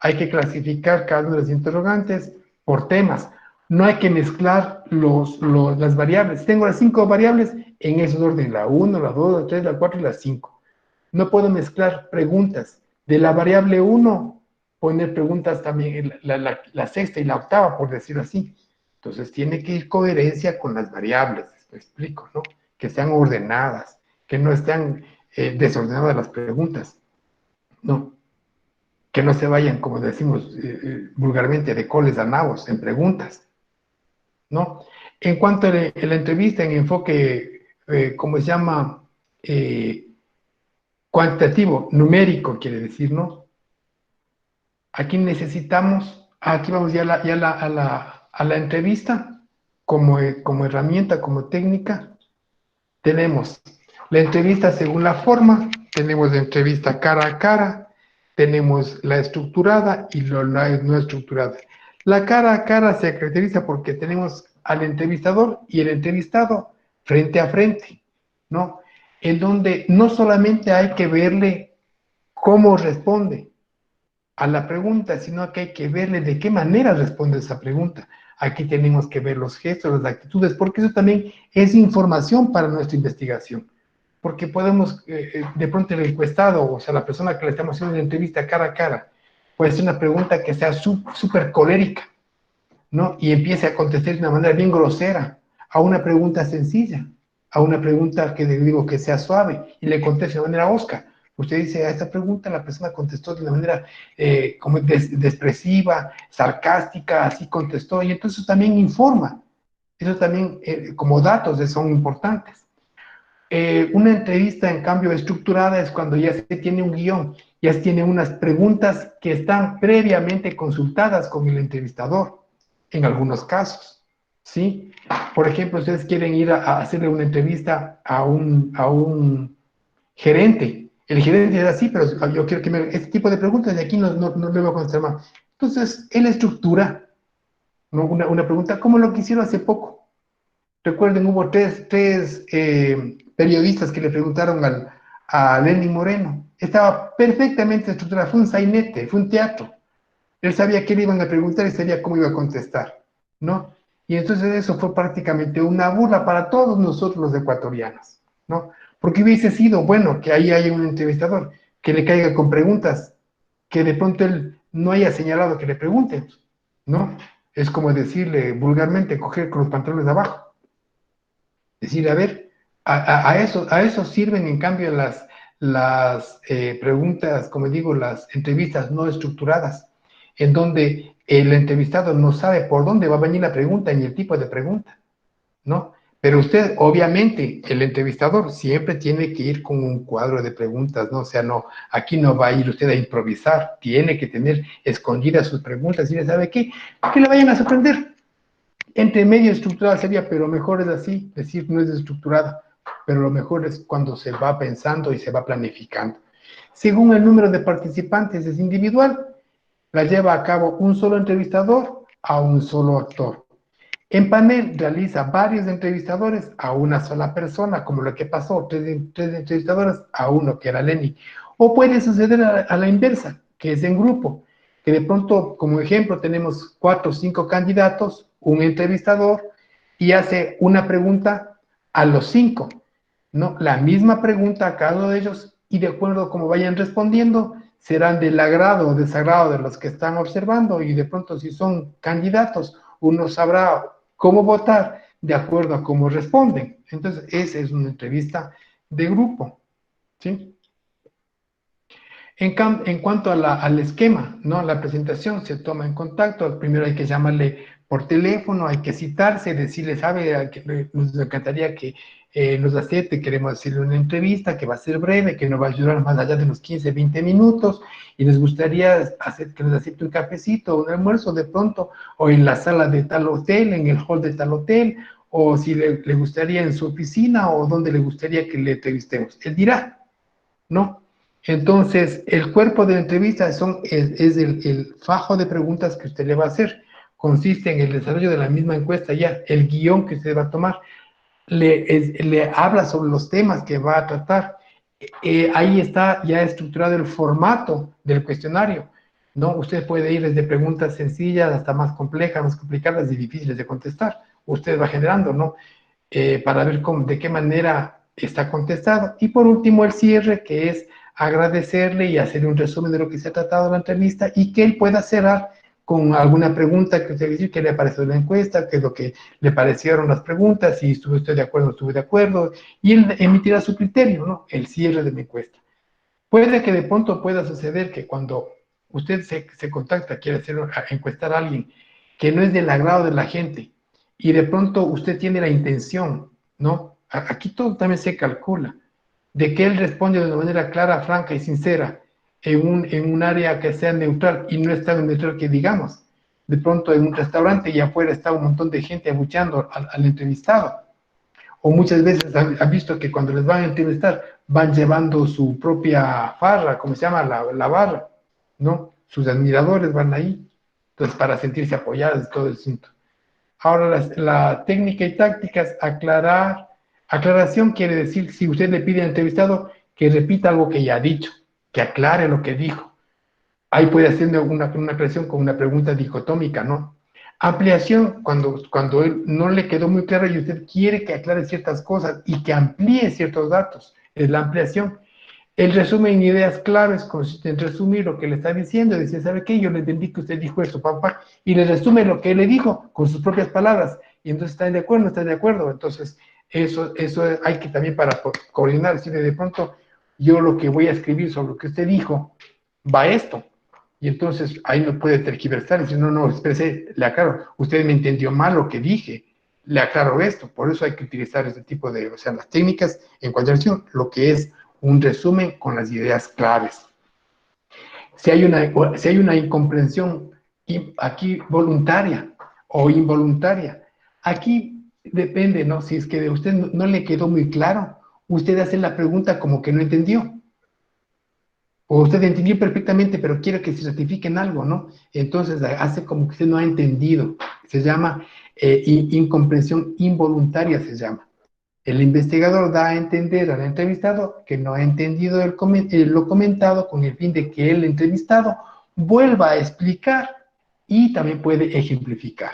Hay que clasificar cada una de las interrogantes por temas. No hay que mezclar las variables. Tengo las 5 variables en ese orden, la 1, la 2, la 3, la 4 y la 5. No puedo mezclar preguntas. De la variable 1, poner preguntas también, la sexta y la octava, por decirlo así. Entonces, tiene que ir coherencia con las variables, me explico, ¿no? Que sean ordenadas, que no estén desordenadas las preguntas, ¿no? Que no se vayan, como decimos vulgarmente, de coles a nabos en preguntas, ¿no? En cuanto a la entrevista en enfoque, ¿cómo se llama? Eh, Cuantitativo, numérico, quiere decir, ¿no? Aquí necesitamos, aquí vamos ya, a la entrevista como herramienta, como técnica. Tenemos la entrevista según la forma, tenemos la entrevista cara a cara, tenemos la estructurada y la no estructurada. La cara a cara se caracteriza porque tenemos al entrevistador y el entrevistado frente a frente, ¿no? En donde no solamente hay que verle cómo responde a la pregunta, sino que hay que verle de qué manera responde esa pregunta. Aquí tenemos que ver los gestos, las actitudes, porque eso también es información para nuestra investigación. Porque podemos, de pronto el encuestado, o sea, la persona que le estamos haciendo una entrevista cara a cara, puede ser una pregunta que sea súper colérica, ¿no? Y empiece a contestar de una manera bien grosera a una pregunta sencilla, a una pregunta que le digo que sea suave, y le conteste de manera osca. Usted dice, a esta pregunta la persona contestó de una manera como expresiva, sarcástica, así contestó, y entonces también informa. Eso también, como datos, son importantes. Una entrevista, en cambio, estructurada es cuando ya se tiene un guión, ya se tiene unas preguntas que están previamente consultadas con el entrevistador, en algunos casos, ¿sí? Por ejemplo, ustedes quieren ir a hacerle una entrevista a un gerente. El gerente es así, pero yo quiero que me... Este tipo de preguntas de aquí no le voy a contestar más. Entonces, él estructura, ¿no? Una pregunta, como lo que hicieron hace poco. Recuerden, hubo tres periodistas que le preguntaron a Lenin Moreno. Estaba perfectamente estructurado, fue un sainete, fue un teatro. Él sabía qué le iban a preguntar y sabía cómo iba a contestar, ¿no? Y entonces eso fue prácticamente una burla para todos nosotros los ecuatorianos, ¿no? Porque hubiese sido bueno que ahí haya un entrevistador que le caiga con preguntas que de pronto él no haya señalado que le pregunten, ¿no? Es como decirle vulgarmente, coger con los pantalones de abajo. Decir, a ver, a eso sirven en cambio las preguntas, como digo, las entrevistas no estructuradas, en donde el entrevistado no sabe por dónde va a venir la pregunta ni el tipo de pregunta, ¿no? Pero usted, obviamente, el entrevistador siempre tiene que ir con un cuadro de preguntas, ¿no? O sea, no, aquí no va a ir usted a improvisar, tiene que tener escondidas sus preguntas y le sabe qué, que le vayan a sorprender. Entre medio estructurada sería, pero mejor es así, es decir, no es estructurada, pero lo mejor es cuando se va pensando y se va planificando. Según el número de participantes es individual, la lleva a cabo un solo entrevistador a un solo actor. En panel realiza varios entrevistadores a una sola persona, como lo que pasó, tres entrevistadores a uno que era Lenny. O puede suceder a la inversa, que es en grupo, que de pronto, como ejemplo, tenemos 4 o 5 candidatos, un entrevistador, y hace una pregunta a los 5, ¿no? La misma pregunta a cada uno de ellos, y de acuerdo a cómo vayan respondiendo, serán del agrado o desagrado de los que están observando, y de pronto si son candidatos, uno sabrá cómo votar de acuerdo a cómo responden. Entonces, esa es una entrevista de grupo, ¿sí? En cuanto al esquema, ¿no? La presentación se toma en contacto, primero hay que llamarle por teléfono, hay que citarse, decirle, sabe, nos encantaría que nos acepte, queremos hacerle una entrevista que va a ser breve, que no va a durar más allá de los 15, 20 minutos, y nos gustaría que nos acepte un cafecito, un almuerzo de pronto, o en la sala de tal hotel, en el hall de tal hotel, o si le gustaría en su oficina, o donde le gustaría que le entrevistemos. Él dirá, ¿no? Entonces, el cuerpo de la entrevista es el fajo de preguntas que usted le va a hacer. Consiste en el desarrollo de la misma encuesta ya, el guión que usted va a tomar. Le habla sobre los temas que va a tratar. Ahí está ya estructurado el formato del cuestionario, ¿no? Usted puede ir desde preguntas sencillas hasta más complejas, más complicadas y difíciles de contestar. Usted va generando, ¿no? Para ver de qué manera está contestado. Y por último, el cierre, que es agradecerle y hacer un resumen de lo que se ha tratado en la entrevista y que él pueda cerrar con alguna pregunta que usted decir que le pareció la encuesta, qué es lo que le parecieron las preguntas, si estuvo usted de acuerdo o no estuvo de acuerdo, y él emitirá su criterio, ¿no? El cierre de la encuesta. Puede que de pronto pueda suceder que cuando usted se contacta, quiere encuestar a alguien que no es del agrado de la gente, y de pronto usted tiene la intención, ¿no? Aquí todo también se calcula, de que él responde de una manera clara, franca y sincera en un área que sea neutral y no es tan neutral que digamos. De pronto en un restaurante y afuera está un montón de gente abucheando al entrevistado. O muchas veces han visto que cuando les van a entrevistar van llevando su propia farra, como se llama la barra, ¿no? Sus admiradores van ahí, entonces para sentirse apoyados y todo el asunto. Ahora, la técnica y tácticas, aclaración quiere decir, si usted le pide al entrevistado que repita algo que ya ha dicho, que aclare lo que dijo. Ahí puede hacer una aclaración con una pregunta dicotómica, ¿no? Ampliación, cuando él no le quedó muy claro y usted quiere que aclare ciertas cosas y que amplíe ciertos datos, es la ampliación. El resumen en ideas claves consiste en resumir lo que le está diciendo, decir, ¿sabe qué? Yo le entendí que usted dijo eso, papá, y le resume lo que él le dijo con sus propias palabras, y entonces están de acuerdo, no están de acuerdo, entonces eso hay que también para coordinar, decirle de pronto, yo lo que voy a escribir sobre lo que usted dijo, va esto, y entonces ahí no puede tergiversar, y decir, no, espérese, le aclaro, usted me entendió mal lo que dije, le aclaro esto, por eso hay que utilizar este tipo de, o sea, las técnicas en cuadración, lo que es un resumen con las ideas claves. Si hay una incomprensión aquí voluntaria o involuntaria, aquí depende, ¿no? Si es que de usted no le quedó muy claro, usted hace la pregunta como que no entendió. O usted entendió perfectamente, pero quiere que se certifique en algo, ¿no? Entonces hace como que usted no ha entendido. Se llama incomprensión involuntaria, se llama. El investigador da a entender al entrevistado que no ha entendido lo comentado con el fin de que el entrevistado vuelva a explicar y también puede ejemplificar.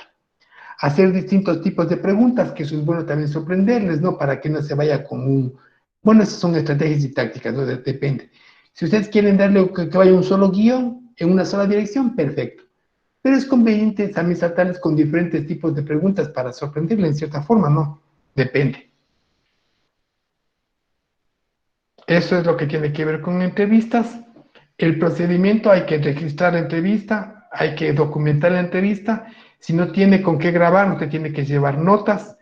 Hacer distintos tipos de preguntas, que eso es bueno también sorprenderles, ¿no? Para que no se vaya con un... Bueno, esas son estrategias y tácticas, ¿no? Depende. Si ustedes quieren darle que vaya un solo guión en una sola dirección, perfecto. Pero es conveniente también saltarles con diferentes tipos de preguntas para sorprenderle en cierta forma, ¿no? Depende. Eso es lo que tiene que ver con entrevistas. El procedimiento, hay que registrar la entrevista, hay que documentar la entrevista. Si no tiene con qué grabar, usted tiene que llevar notas.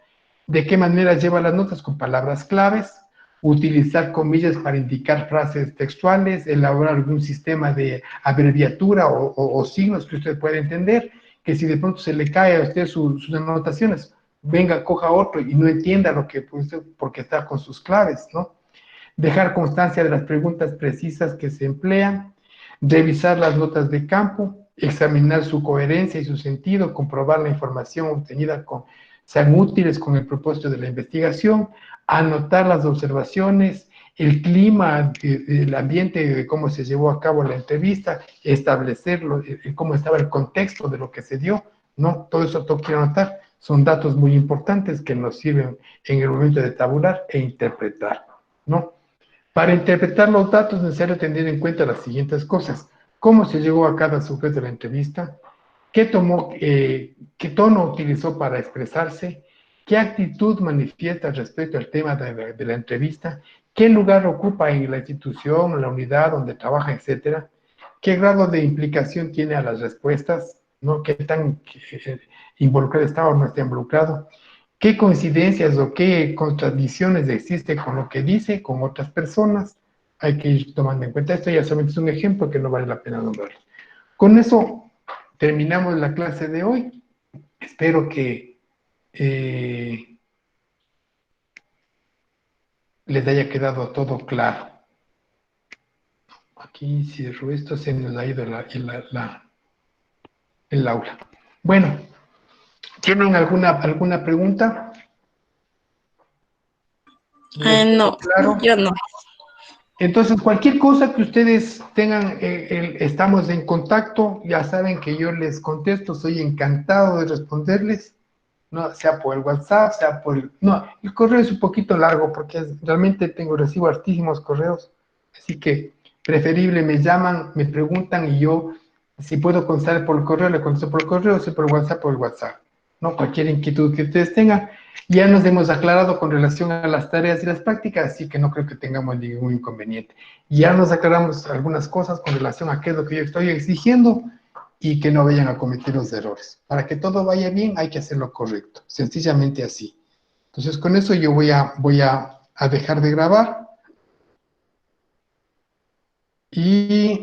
¿De qué manera lleva las notas? Con palabras claves, utilizar comillas para indicar frases textuales, elaborar algún sistema de abreviatura o signos que usted pueda entender, que si de pronto se le cae a usted sus anotaciones, venga, coja otro y no entienda lo que, pues, porque está con sus claves, ¿no? Dejar constancia de las preguntas precisas que se emplean, revisar las notas de campo, examinar su coherencia y su sentido, comprobar la información obtenida sean útiles con el propósito de la investigación, anotar las observaciones, el clima, el ambiente de cómo se llevó a cabo la entrevista, establecerlo, cómo estaba el contexto de lo que se dio, ¿no? Todo eso tengo que anotar. Son datos muy importantes que nos sirven en el momento de tabular e interpretar, ¿no? Para interpretar los datos es necesario tener en cuenta las siguientes cosas. ¿Cómo se llegó a cada sujeto de la entrevista? ¿Qué tono utilizó para expresarse? ¿Qué actitud manifiesta respecto al tema de la entrevista? ¿Qué lugar ocupa en la institución, en la unidad donde trabaja, etcétera? ¿Qué grado de implicación tiene a las respuestas? ¿No? ¿Qué tan involucrado está o no está involucrado? ¿Qué coincidencias o qué contradicciones existe con lo que dice con otras personas? Hay que ir tomando en cuenta esto. Ya solamente es un ejemplo que no vale la pena nombrarlo. Con eso terminamos la clase de hoy. Espero que les haya quedado todo claro. Aquí cierro esto, se nos ha ido el aula. Bueno, ¿tienen alguna pregunta? ¿Les quedó No, claro? yo no. Entonces, cualquier cosa que ustedes tengan, estamos en contacto, ya saben que yo les contesto, soy encantado de responderles, no sea por el WhatsApp, sea por el... No, el correo es un poquito largo porque realmente recibo hartísimos correos, así que preferible me llaman, me preguntan y yo, si puedo contestar por el correo, le contesto por el correo, si por WhatsApp, por el WhatsApp. No, cualquier inquietud que ustedes tengan. Ya nos hemos aclarado con relación a las tareas y las prácticas, así que no creo que tengamos ningún inconveniente. Ya nos aclaramos algunas cosas con relación a qué es lo que yo estoy exigiendo y que no vayan a cometer los errores. Para que todo vaya bien hay que hacerlo correcto, sencillamente así. Entonces con eso yo voy a dejar de grabar y